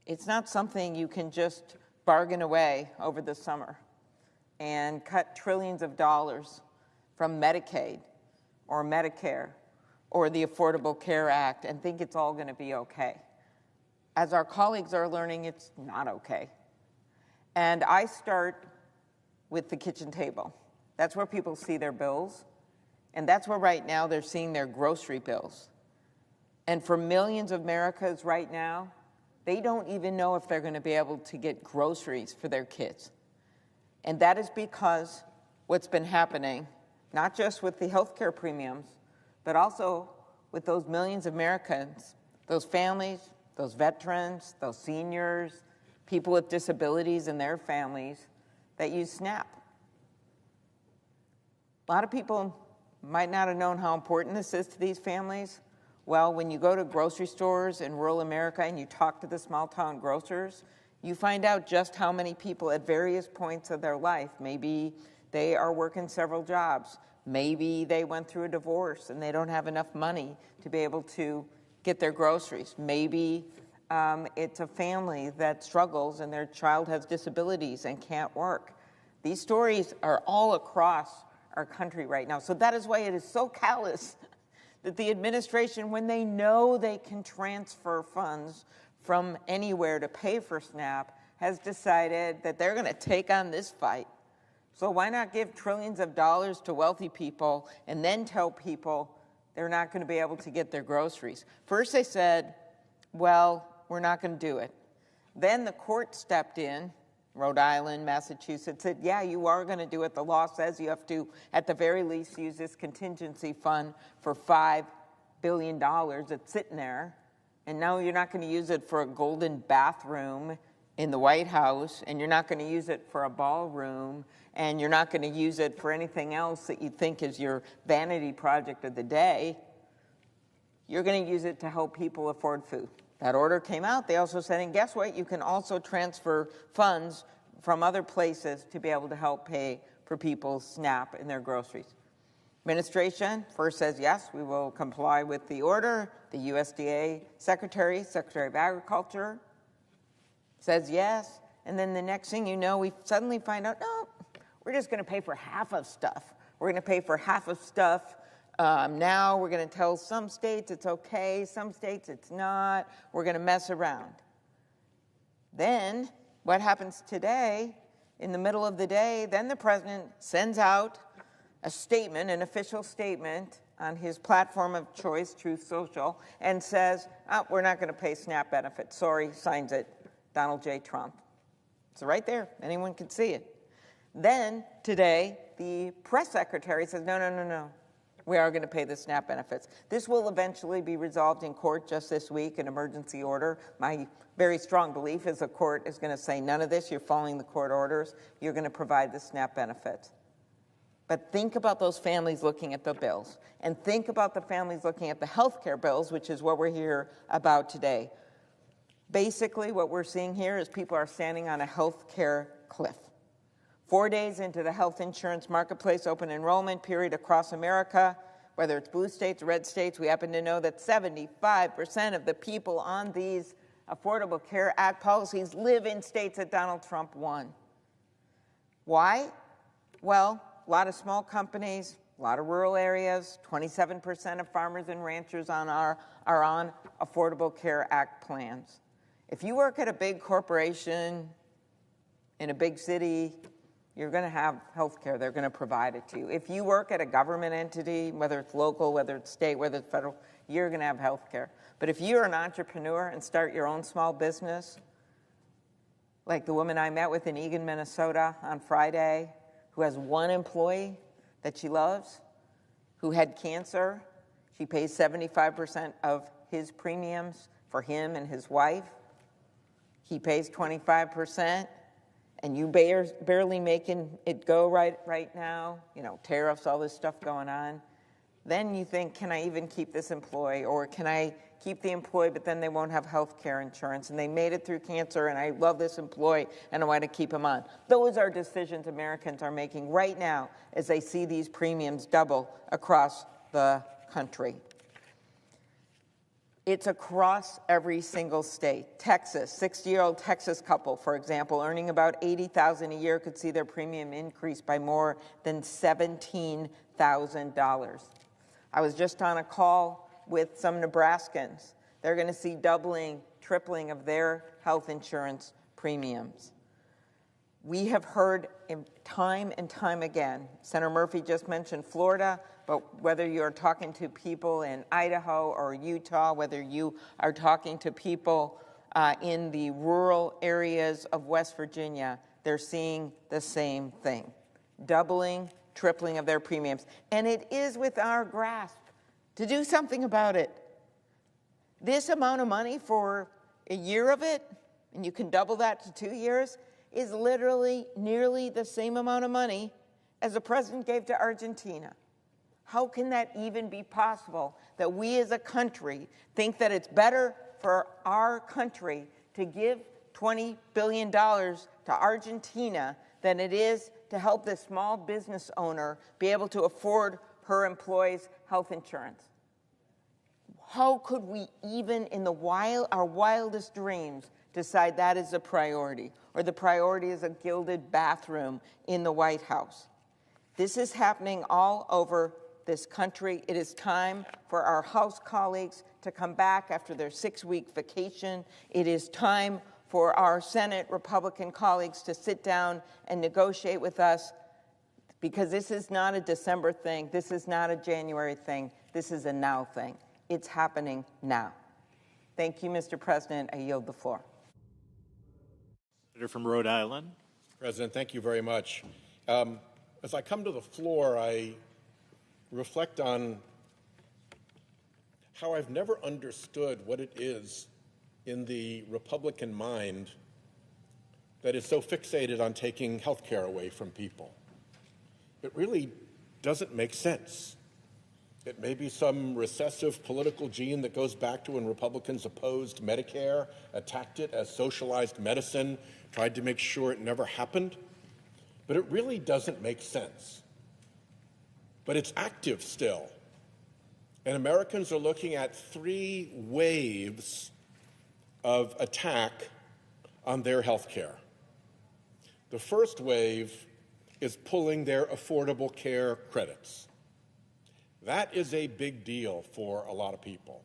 it's not something you can just bargain away over the summer and cut trillions of dollars from Medicaid or Medicare or the Affordable Care Act and think it's all going to be okay. As our colleagues are learning, it's not okay. And I start with the kitchen table. That's where people see their bills, and that's where right now they're seeing their grocery bills. And for millions of Americans right now, they don't even know if they're going to be able to get groceries for their kids. And that is because what's been happening, not just with the health care premiums, but also with those millions of Americans, those families, those veterans, those seniors, people with disabilities and their families that use SNAP. A lot of people might not have known how important this is to these families. Well, when you go to grocery stores in rural America and you talk to the small town grocers, you find out just how many people at various points of their life, maybe they are working several jobs, maybe they went through a divorce and they don't have enough money to be able to get their groceries. Maybe it's a family that struggles and their child has disabilities and can't work. These stories are all across our country right now. So that is why it is so callous that the administration, when they know they can transfer funds from anywhere to pay for SNAP, has decided that they're going to take on this fight. So why not give trillions of dollars to wealthy people and then tell people they're not going to be able to get their groceries? First they said, well, we're not going to do it. Then the court stepped in, Rhode Island, Massachusetts, said, yeah, you are going to do it. The law says you have to, at the very least, use this contingency fund for $5 billion that's sitting there. And now you're not going to use it for a golden bathroom in the White House, and you're not going to use it for a ballroom, and you're not going to use it for anything else that you think is your vanity project of the day. You're going to use it to help people afford food. That order came out. They also said, and guess what? You can also transfer funds from other places to be able to help pay for people's SNAP and their groceries. Administration first says, yes, we will comply with the order. The USDA Secretary of Agriculture, says yes. And then the next thing you know, we suddenly find out, no, we're just going to pay for half of stuff. We're going to pay for half of stuff. Now we're going to tell some states it's okay, some states it's not. We're going to mess around. Then what happens today, in the middle of the day, then the president sends out a statement, an official statement on his platform of choice, Truth Social, and says, oh, we're not going to pay SNAP benefits. Sorry, signs it, Donald J. Trump. It's right there. Anyone can see it. Then today, the press secretary says, no. We are going to pay the SNAP benefits. This will eventually be resolved in court just this week, an emergency order. My very strong belief is the court is going to say, none of this, you're following the court orders, you're going to provide the SNAP benefits. But think about those families looking at the bills, and think about the families looking at the health care bills, which is what we're here about today. Basically, what we're seeing here is people are standing on a health care cliff. 4 days into the health insurance marketplace open enrollment period across America, whether it's blue states, red states, we happen to know that 75% of the people on these Affordable Care Act policies live in states that Donald Trump won. Why? Well, a lot of small companies, a lot of rural areas, 27% of farmers and ranchers are on Affordable Care Act plans. If you work at a big corporation in a big city, you're going to have health care. They're going to provide it to you. If you work at a government entity, whether it's local, whether it's state, whether it's federal, you're going to have health care. But if you're an entrepreneur and start your own small business, like the woman I met with in Eagan, Minnesota on Friday, who has one employee that she loves, who had cancer, she pays 75% of his premiums for him and his wife. He pays 25%. And you barely making it go right now, tariffs, all this stuff going on, then you think, can I even keep this employee? Or can I keep the employee, but then they won't have health care insurance, and they made it through cancer, and I love this employee, and I want to keep him on. Those are decisions Americans are making right now as they see these premiums double across the country. It's across every single state. Texas, 60-year-old Texas couple, for example, earning about $80,000 a year could see their premium increase by more than $17,000. I was just on a call with some Nebraskans. They're going to see doubling, tripling of their health insurance premiums. We have heard time and time again, Senator Murphy just mentioned Florida, but whether you're talking to people in Idaho or Utah, whether you are talking to people in the rural areas of West Virginia, they're seeing the same thing. Doubling, tripling of their premiums. And it is with our grasp to do something about it. This amount of money for a year of it, and you can double that to 2 years, is literally nearly the same amount of money as the president gave to Argentina. How can that even be possible, that we as a country think that it's better for our country to give $20 billion to Argentina than it is to help this small business owner be able to afford her employees' health insurance? How could we even in our wildest dreams decide that is a priority, or the priority is a gilded bathroom in the White House? This is happening all over this country. It is time for our House colleagues to come back after their 6-week vacation. It is time for our Senate Republican colleagues to sit down and negotiate with us, because this is not a December thing. This is not a January thing. This is a now thing. It's happening now. Thank you, Mr. President. I yield the floor. Senator from Rhode Island. President, thank you very much. As I come to the floor, I reflect on how I've never understood what it is in the Republican mind that is so fixated on taking health care away from people. It really doesn't make sense. It may be some recessive political gene that goes back to when Republicans opposed Medicare, attacked it as socialized medicine, tried to make sure it never happened. But it really doesn't make sense. But it's active still. And Americans are looking at 3 waves of attack on their health care. The first wave is pulling their affordable care credits. That is a big deal for a lot of people.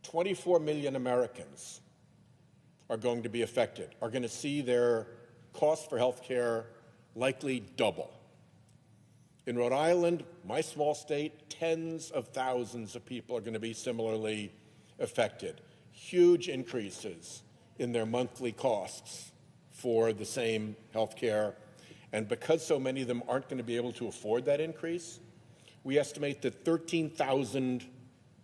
24 million Americans are going to be affected, are going to see their costs for health care likely double. In Rhode Island, my small state, tens of thousands of people are going to be similarly affected. Huge increases in their monthly costs for the same health care. And because so many of them aren't going to be able to afford that increase, we estimate that 13,000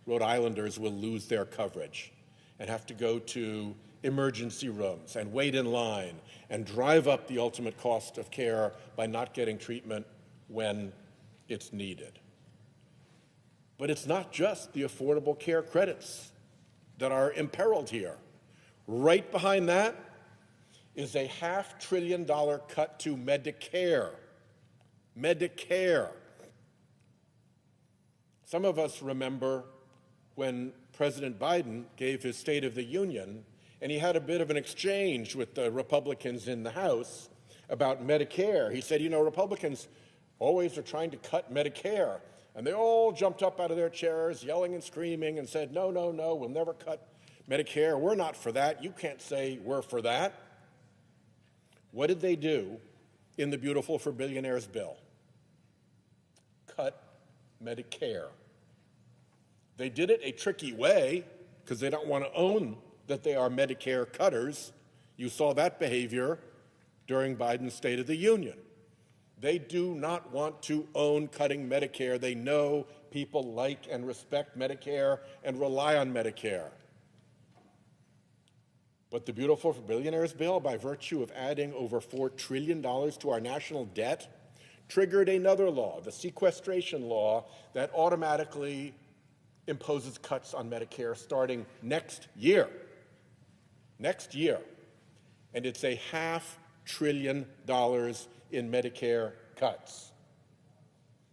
Rhode Islanders will lose their coverage and have to go to emergency rooms and wait in line and drive up the ultimate cost of care by not getting treatment when it's needed. But it's not just the Affordable Care credits that are imperiled here. Right behind that is a $500 billion cut to Medicare. Medicare. Some of us remember when President Biden gave his State of the Union, and he had a bit of an exchange with the Republicans in the House about Medicare. He said, you know, Republicans always are trying to cut Medicare. And they all jumped up out of their chairs, yelling and screaming, and said, no, no, no, we'll never cut Medicare. We're not for that. You can't say we're for that. What did they do in the Beautiful for Billionaires bill? Cut Medicare. They did it a tricky way because they don't want to own that they are Medicare cutters. You saw that behavior during Biden's State of the Union. They do not want to own cutting Medicare. They know people like and respect Medicare and rely on Medicare. But the Beautiful for Billionaires bill, by virtue of adding over $4 trillion to our national debt, triggered another law, the sequestration law, that automatically imposes cuts on Medicare starting next year. Next year. And it's a $500 billion in Medicare cuts.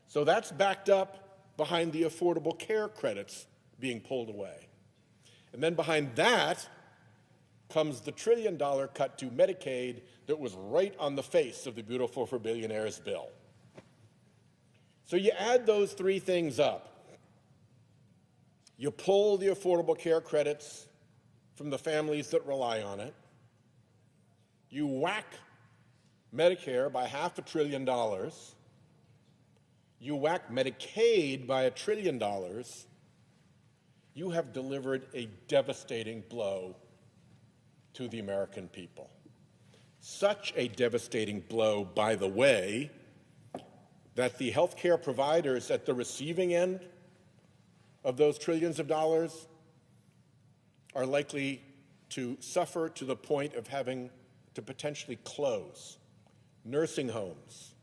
So that's backed up behind the Affordable Care credits being pulled away. And then behind that comes the $1 trillion cut to Medicaid that was right on the face of the Beautiful for Billionaires bill. So you add those 3 things up. You pull the Affordable Care credits from the families that rely on it. You whack Medicare by $500 billion. You whack Medicaid by $1 trillion. You have delivered a devastating blow to the American people. Such a devastating blow, by the way, that the healthcare providers at the receiving end of those trillions of dollars are likely to suffer to the point of having to potentially close nursing homes,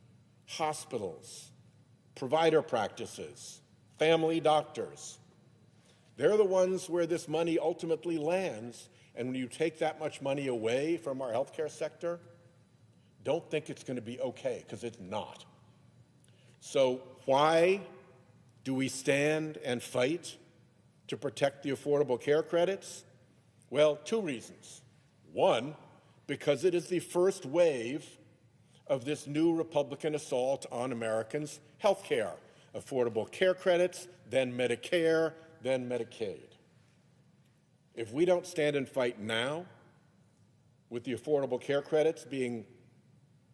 hospitals, provider practices, family doctors. They're the ones where this money ultimately lands, and when you take that much money away from our healthcare sector, don't think it's going to be okay, because it's not. So why do we stand and fight to protect the Affordable Care Credits? Well, two reasons. One, because it is the first wave of this new Republican assault on Americans' health care. Affordable Care Credits, then Medicare, then Medicaid. If we don't stand and fight now, with the Affordable Care Credits being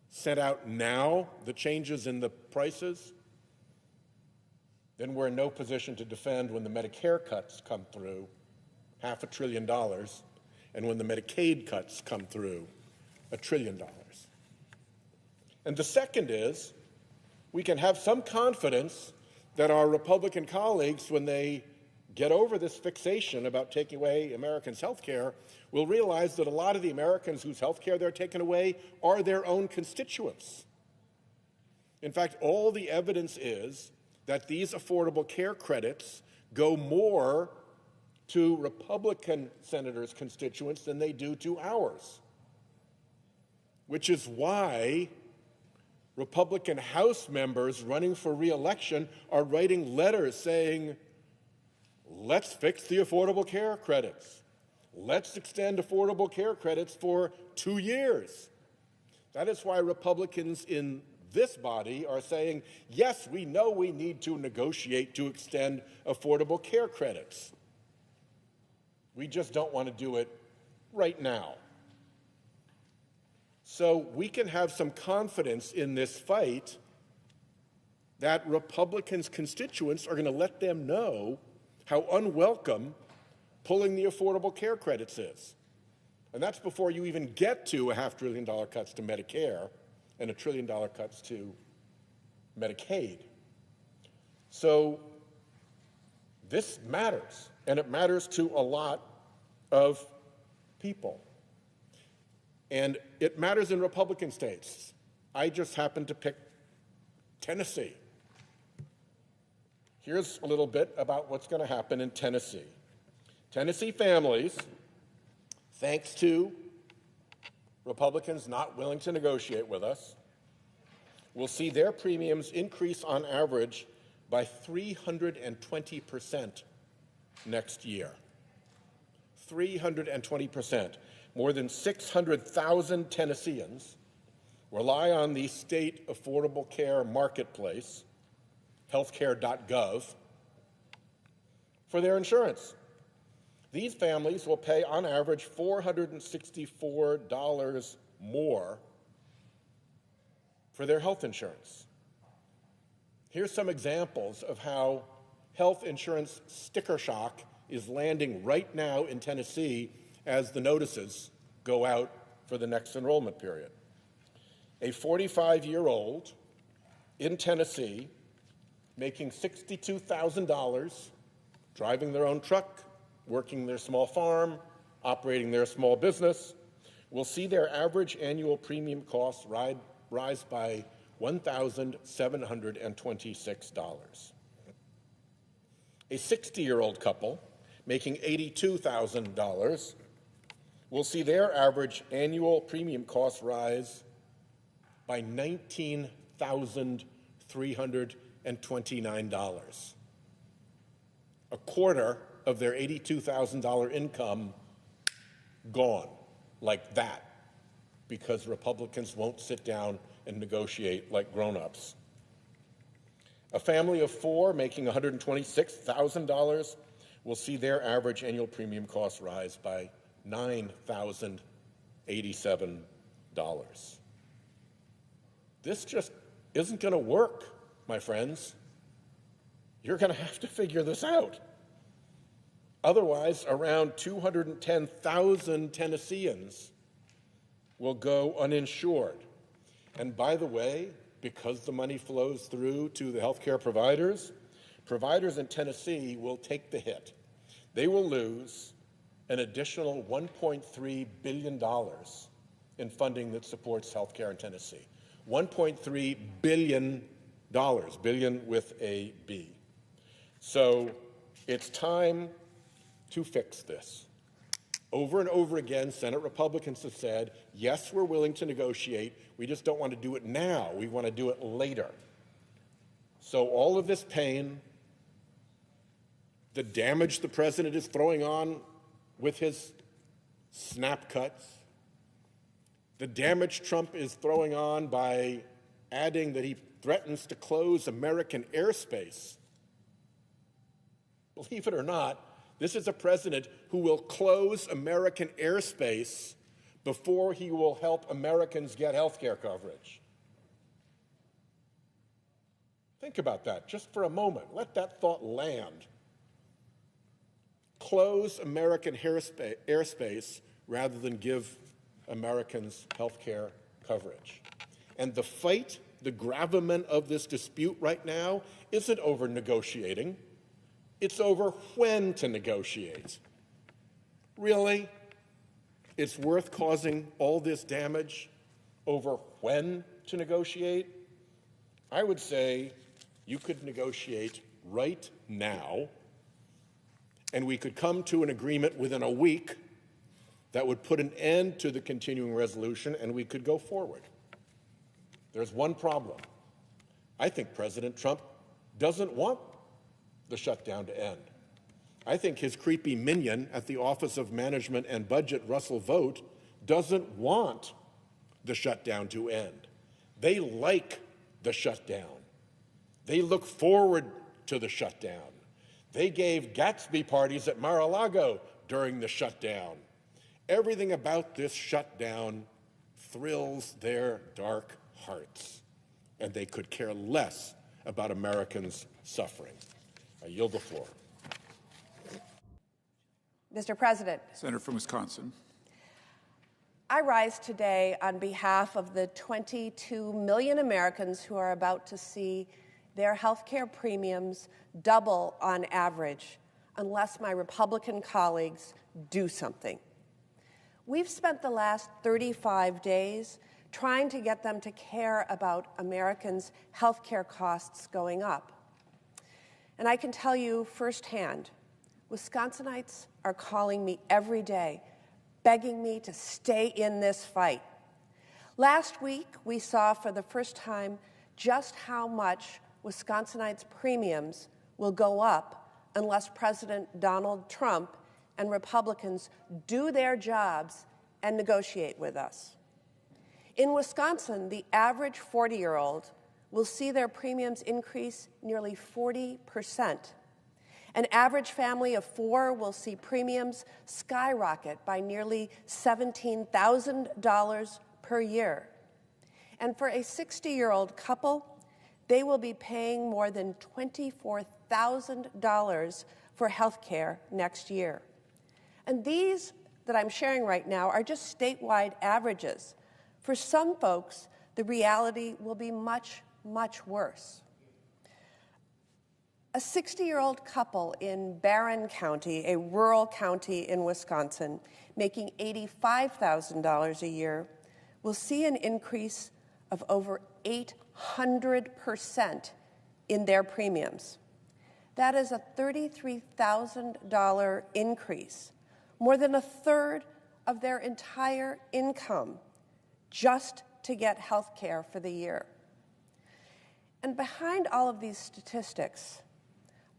sent out now, the changes in the prices, then we're in no position to defend when the Medicare cuts come through, $500 billion, and when the Medicaid cuts come through, $1 trillion. And the second is, we can have some confidence that our Republican colleagues, when they get over this fixation about taking away Americans' health care, will realize that a lot of the Americans whose health care they're taking away are their own constituents. In fact, all the evidence is that these Affordable Care Credits go more to Republican senators' constituents than they do to ours, which is why Republican House members running for re-election are writing letters saying, let's fix the Affordable Care Credits. Let's extend Affordable Care Credits for 2 years. That is why Republicans in this body are saying, yes, we know we need to negotiate to extend Affordable Care Credits. We just don't want to do it right now. So we can have some confidence in this fight that Republicans' constituents are going to let them know how unwelcome pulling the Affordable Care Credits is. And that's before you even get to $500 billion cuts to Medicare and $1 trillion cuts to Medicaid. So this matters, and it matters to a lot of people. And it matters in Republican states. I just happened to pick Tennessee. Here's a little bit about what's going to happen in Tennessee. Tennessee families, thanks to Republicans not willing to negotiate with us, will see their premiums increase on average by 320% next year. 320%. More than 600,000 Tennesseans rely on the state affordable care marketplace, healthcare.gov, for their insurance. These families will pay on average $464 more for their health insurance. Here's some examples of how health insurance sticker shock is landing right now in Tennessee as the notices go out for the next enrollment period. A 45-year-old in Tennessee making $62,000, driving their own truck, working their small farm, operating their small business, will see their average annual premium costs rise by $1,726. A 60-year-old couple making $82,000 will see their average annual premium costs rise by $19,329. A quarter of their $82,000 income gone like that because Republicans won't sit down and negotiate like grown-ups. A family of four making $126,000 will see their average annual premium costs rise by $9,087. This just isn't going to work, my friends. You're going to have to figure this out. Otherwise, around 210,000 Tennesseans will go uninsured. And by the way, because the money flows through to the healthcare providers, providers in Tennessee will take the hit. They will lose an additional $1.3 billion in funding that supports healthcare in Tennessee. $1.3 billion billion with a B. So it's time to fix this. Over and over again, Senate Republicans have said, yes, we're willing to negotiate. We just don't want to do it now. We want to do it later. So all of this pain, the damage the president is throwing on with his snap cuts, the damage Trump is throwing on by adding that he threatens to close American airspace. Believe it or not, this is a president who will close American airspace before he will help Americans get health care coverage. Think about that just for a moment. Let that thought land. Close American airspace rather than give Americans health care coverage. And the fight, the gravamen of this dispute right now isn't over negotiating. It's over when to negotiate. Really? It's worth causing all this damage over when to negotiate? I would say you could negotiate right now, and we could come to an agreement within a week that would put an end to the continuing resolution, and we could go forward. There's one problem. I think President Trump doesn't want the shutdown to end. I think his creepy minion at the Office of Management and Budget, Russell Vought, doesn't want the shutdown to end. They like the shutdown. They look forward to the shutdown. They gave Gatsby parties at Mar-a-Lago during the shutdown. Everything about this shutdown thrills their dark hearts, and they could care less about Americans suffering. I yield the floor. Mr. President. Senator from Wisconsin. I rise today on behalf of the 22 million Americans who are about to see their health care premiums double on average unless my Republican colleagues do something. We've spent the last 35 days trying to get them to care about Americans' health care costs going up. And I can tell you firsthand, Wisconsinites are calling me every day, begging me to stay in this fight. Last week, we saw for the first time just how much Wisconsinites' premiums will go up unless President Donald Trump and Republicans do their jobs and negotiate with us. In Wisconsin, the average 40-year-old will see their premiums increase nearly 40%. An average family of 4 will see premiums skyrocket by nearly $17,000 per year. And for a 60-year-old couple, they will be paying more than $24,000 for health care next year. And these that I'm sharing right now are just statewide averages. For some folks, the reality will be much, much worse. A 60-year-old couple in Barron County, a rural county in Wisconsin, making $85,000 a year, will see an increase of over 800% in their premiums. That is a $33,000 increase, more than a third of their entire income, just to get health care for the year. And behind all of these statistics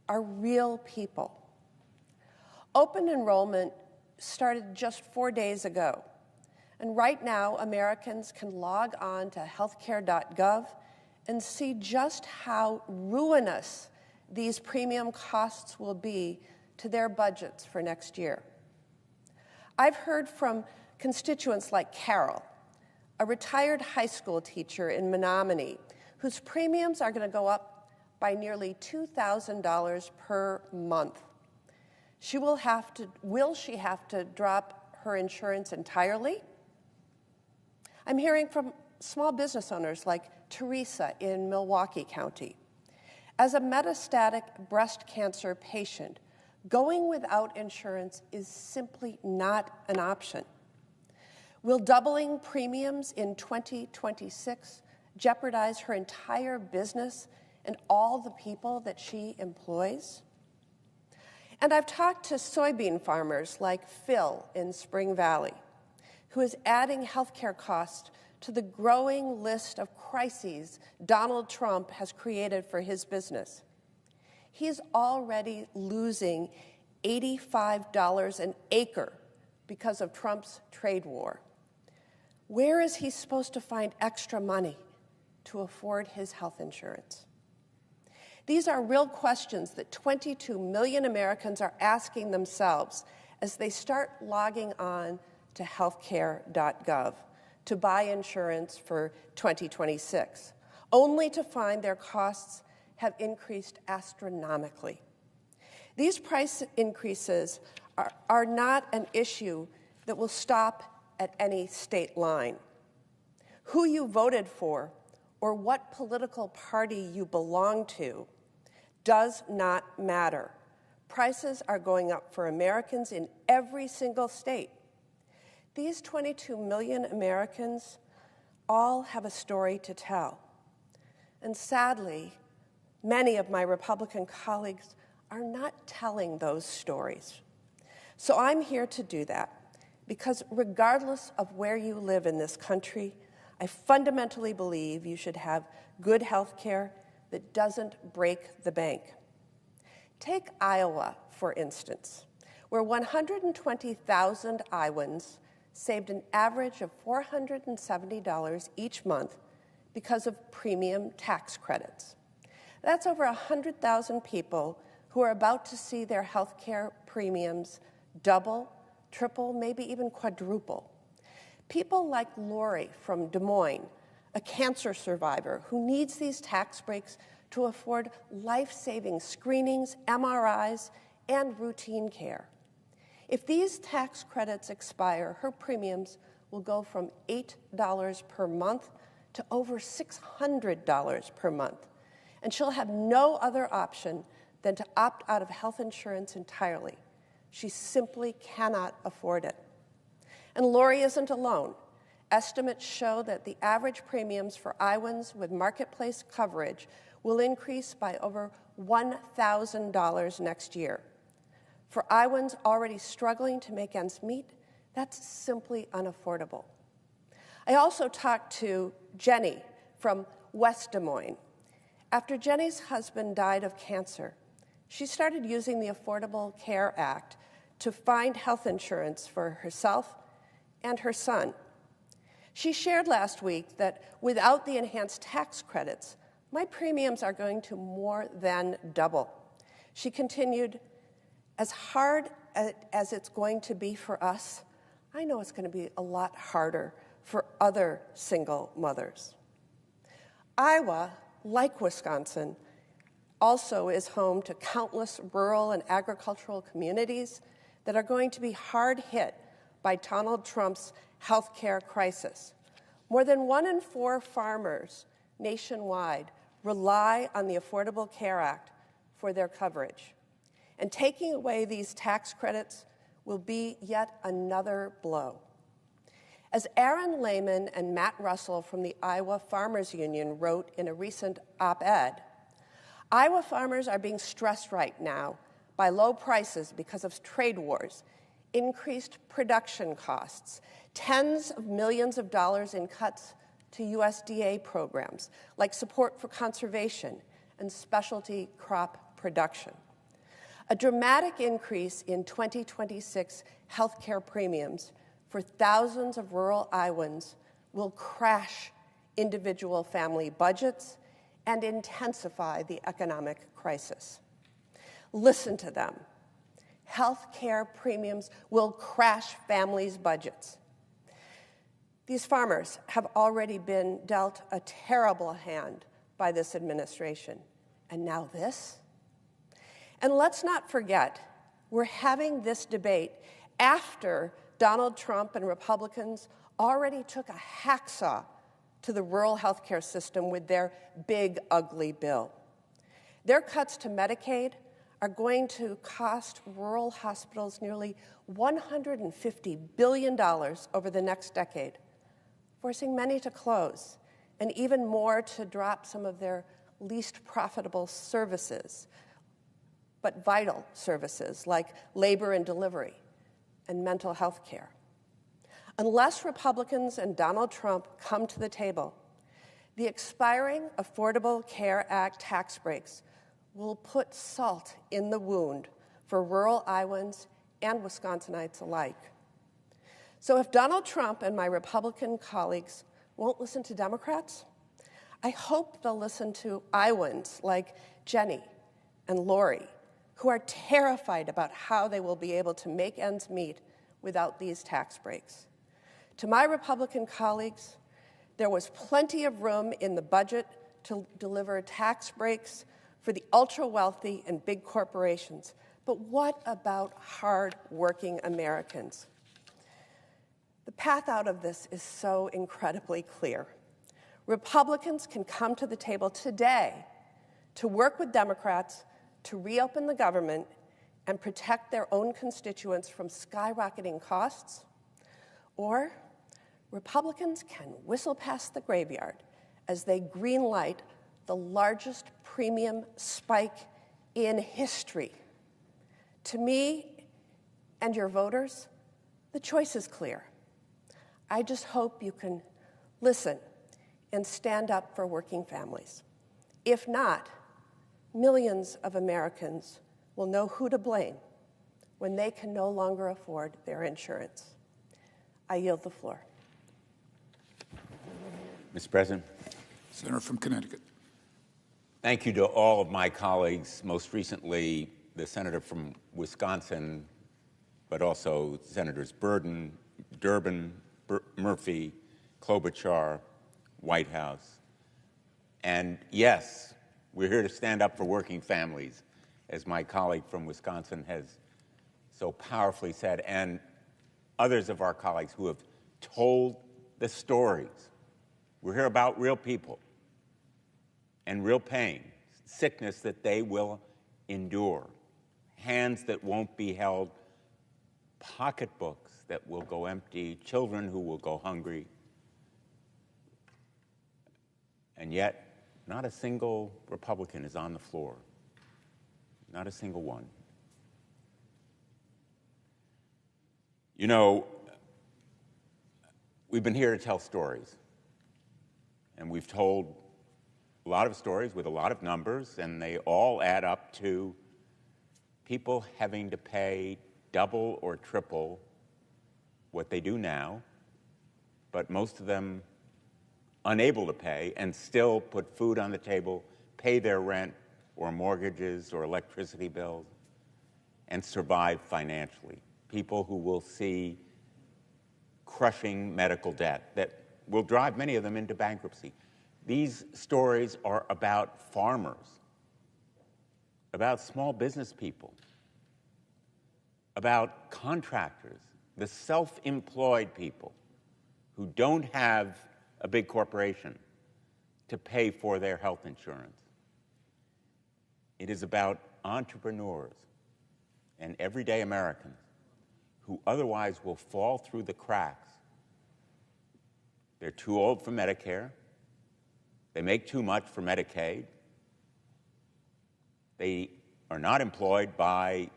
are real people. Open enrollment started just 4 days ago. And right now, Americans can log on to healthcare.gov and see just how ruinous these premium costs will be to their budgets for next year. I've heard from constituents like Carol, a retired high school teacher in Menominee, whose premiums are going to go up by nearly $2,000 per month. Will she have to drop her insurance entirely? I'm hearing from small business owners like Teresa in Milwaukee County. As a metastatic breast cancer patient, going without insurance is simply not an option. Will doubling premiums in 2026 jeopardize her entire business and all the people that she employs? And I've talked to soybean farmers like Phil in Spring Valley, who is adding healthcare costs to the growing list of crises Donald Trump has created for his business. He's already losing $85 an acre because of Trump's trade war. Where is he supposed to find extra money to afford his health insurance? These are real questions that 22 million Americans are asking themselves as they start logging on to healthcare.gov to buy insurance for 2026, only to find their costs have increased astronomically. These price increases are not an issue that will stop at any state line. Who you voted for or what political party you belong to does not matter. Prices are going up for Americans in every single state. These 22 million Americans all have a story to tell. And sadly, many of my Republican colleagues are not telling those stories. So I'm here to do that, because regardless of where you live in this country, I fundamentally believe you should have good health care that doesn't break the bank. Take Iowa, for instance, where 120,000 Iowans saved an average of $470 each month because of premium tax credits. That's over 100,000 people who are about to see their health care premiums double, triple, maybe even quadruple. People like Lori from Des Moines, a cancer survivor who needs these tax breaks to afford life-saving screenings, MRIs, and routine care. If these tax credits expire, her premiums will go from $8 per month to over $600 per month, and she'll have no other option than to opt out of health insurance entirely. She simply cannot afford it. And Lori isn't alone. Estimates show that the average premiums for Iowans with marketplace coverage will increase by over $1,000 next year. For Iowans already struggling to make ends meet, that's simply unaffordable. I also talked to Jenny from West Des Moines. After Jenny's husband died of cancer, she started using the Affordable Care Act to find health insurance for herself and her son. She shared last week that without the enhanced tax credits, my premiums are going to more than double. She continued, as hard as it's going to be for us, I know it's going to be a lot harder for other single mothers. Iowa, like Wisconsin, also is home to countless rural and agricultural communities that are going to be hard hit by Donald Trump's health care crisis. More than 1 in 4 farmers nationwide rely on the Affordable Care Act for their coverage. And taking away these tax credits will be yet another blow. As Aaron Lehman and Matt Russell from the Iowa Farmers Union wrote in a recent op-ed, Iowa farmers are being stressed right now by low prices because of trade wars, increased production costs, tens of millions of dollars in cuts to USDA programs like support for conservation and specialty crop production. A dramatic increase in 2026 health care premiums for thousands of rural Iowans will crash individual family budgets and intensify the economic crisis. Listen to them. Health care premiums will crash families' budgets. These farmers have already been dealt a terrible hand by this administration. And now this? And let's not forget, we're having this debate after Donald Trump and Republicans already took a hacksaw to the rural health care system with their big, ugly bill. Their cuts to Medicaid are going to cost rural hospitals nearly $150 billion over the next decade, forcing many to close and even more to drop some of their least profitable services, but vital services like labor and delivery and mental health care. Unless Republicans and Donald Trump come to the table, the expiring Affordable Care Act tax breaks will put salt in the wound for rural Iowans and Wisconsinites alike. So if Donald Trump and my Republican colleagues won't listen to Democrats, I hope they'll listen to Iowans like Jenny and Lori, who are terrified about how they will be able to make ends meet without these tax breaks. To my Republican colleagues, there was plenty of room in the budget to deliver tax breaks for the ultra-wealthy and big corporations. But what about hard-working Americans? The path out of this is so incredibly clear. Republicans can come to the table today to work with Democrats to reopen the government and protect their own constituents from skyrocketing costs, or Republicans can whistle past the graveyard as they greenlight the largest premium spike in history. To me and your voters, the choice is clear. I just hope you can listen and stand up for working families. If not, millions of Americans will know who to blame when they can no longer afford their insurance. I yield the floor. Mr. President. Senator from Connecticut. Thank you to all of my colleagues, most recently the senator from Wisconsin, but also Senators Burden, Durbin, Murphy, Klobuchar, Whitehouse. And yes, we're here to stand up for working families, as my colleague from Wisconsin has so powerfully said, and others of our colleagues who have told the stories. We're here about real people and real pain, sickness that they will endure, hands that won't be held, pocketbooks that will go empty, children who will go hungry. And yet, not a single Republican is on the floor. Not a single one. You know, we've been here to tell stories. And we've told a lot of stories with a lot of numbers, and they all add up to people having to pay double or triple what they do now, but most of them unable to pay and still put food on the table, pay their rent or mortgages or electricity bills, and survive financially. People who will see crushing medical debt that will drive many of them into bankruptcy. These stories are about farmers, about small business people, about contractors, the self-employed people who don't have a big corporation to pay for their health insurance. It is about entrepreneurs and everyday Americans who otherwise will fall through the cracks. They're too old for Medicare. They make too much for Medicaid. They are not employed by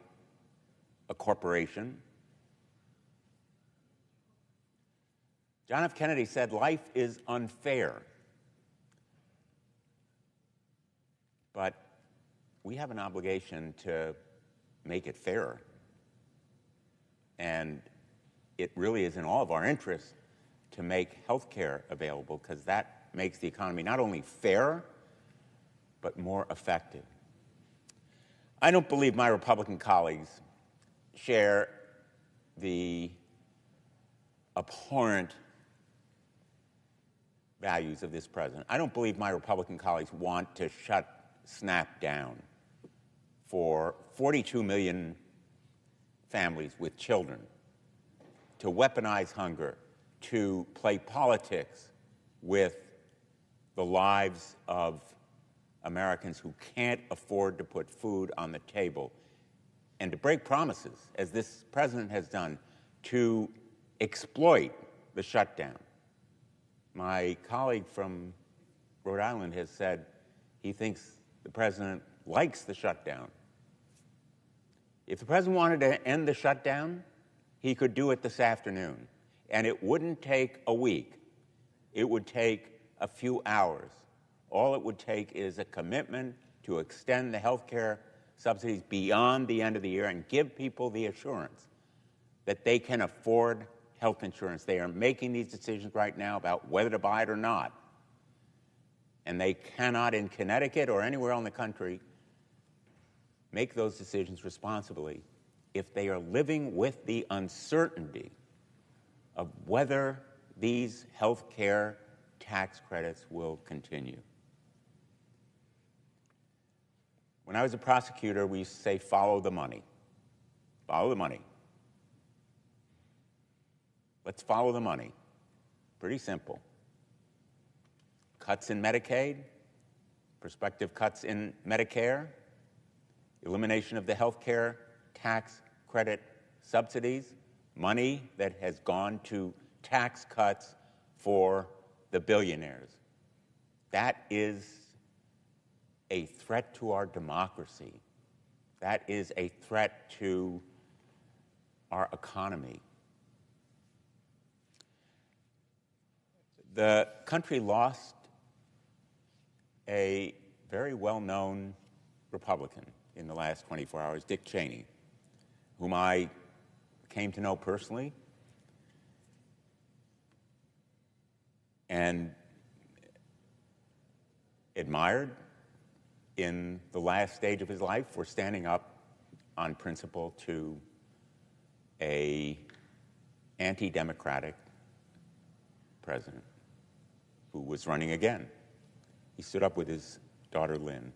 a corporation. John F. Kennedy said, life is unfair. But we have an obligation to make it fairer. And it really is in all of our interests to make health care available, because that makes the economy not only fairer, but more effective. I don't believe my Republican colleagues share the abhorrent values of this president. I don't believe my Republican colleagues want to shut SNAP down for 42 million families with children, to weaponize hunger, to play politics with the lives of Americans who can't afford to put food on the table, and to break promises, as this president has done, to exploit the shutdown. My colleague from Rhode Island has said He thinks the president likes the shutdown. If the president wanted to end the shutdown, he could do it this afternoon. And it wouldn't take a week. It would take a few hours. All it would take is a commitment to extend the health care subsidies beyond the end of the year and give people the assurance that they can afford health insurance. They are making these decisions right now about whether to buy it or not. And they cannot, in Connecticut or anywhere else in the country, make those decisions responsibly if they are living with the uncertainty of whether these health care tax credits will continue. When I was a prosecutor, we used to say, follow the money. Follow the money. Let's follow the money. Pretty simple. Cuts in Medicaid, prospective cuts in Medicare, elimination of the health care tax credit subsidies, money that has gone to tax cuts for the billionaires. That is a threat to our democracy. That is a threat to our economy. The country lost a very well-known Republican in the last 24 hours, Dick Cheney, whom I came to know personally and admired in the last stage of his life for standing up on principle to an anti-democratic president who was running again. He stood up with his daughter, Lynn.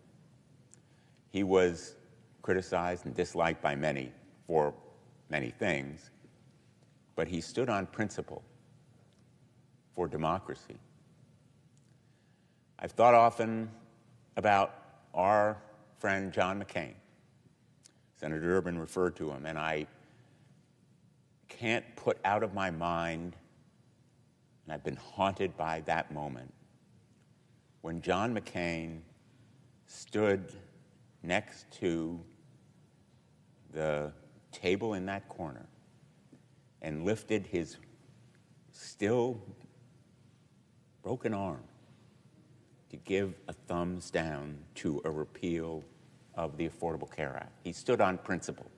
He was criticized and disliked by many for many things, but he stood on principle for democracy. I've thought often about our friend John McCain. Senator Durbin referred to him, and I can't put out of my mind, and I've been haunted by that moment, when John McCain stood next to the table in that corner and lifted his still broken arm to give a thumbs down to a repeal of the Affordable Care Act. He stood on principle.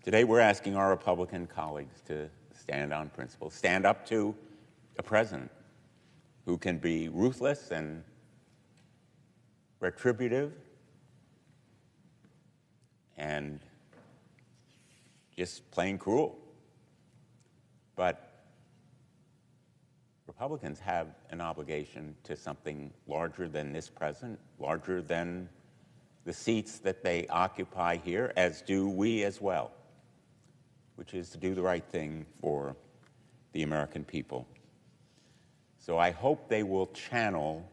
Today we're asking our Republican colleagues to stand on principle, stand up to a president who can be ruthless and retributive and just plain cruel. But Republicans have an obligation to something larger than this president, larger than the seats that they occupy here, as do we as well, which is to do the right thing for the American people. So I hope they will channel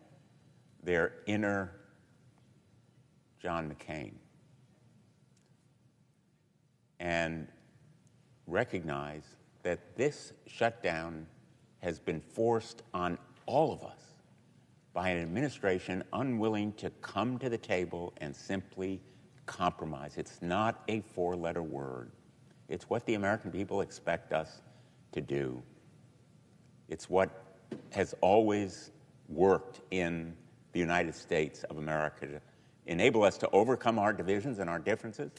their inner John McCain and recognize that this shutdown has been forced on all of us by an administration unwilling to come to the table and simply compromise. It's not a four-letter word. It's what the American people expect us to do. It's what has always worked in the United States of America to enable us to overcome our divisions and our differences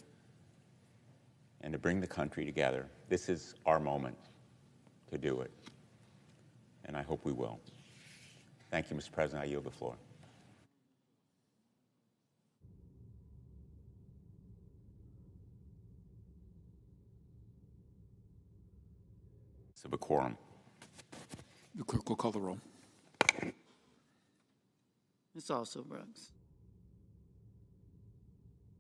and to bring the country together. This is our moment to do it, and I hope we will. Thank you, Mr. President. I yield the floor. Of a quorum. The clerk will call the roll. Ms. Also Brooks.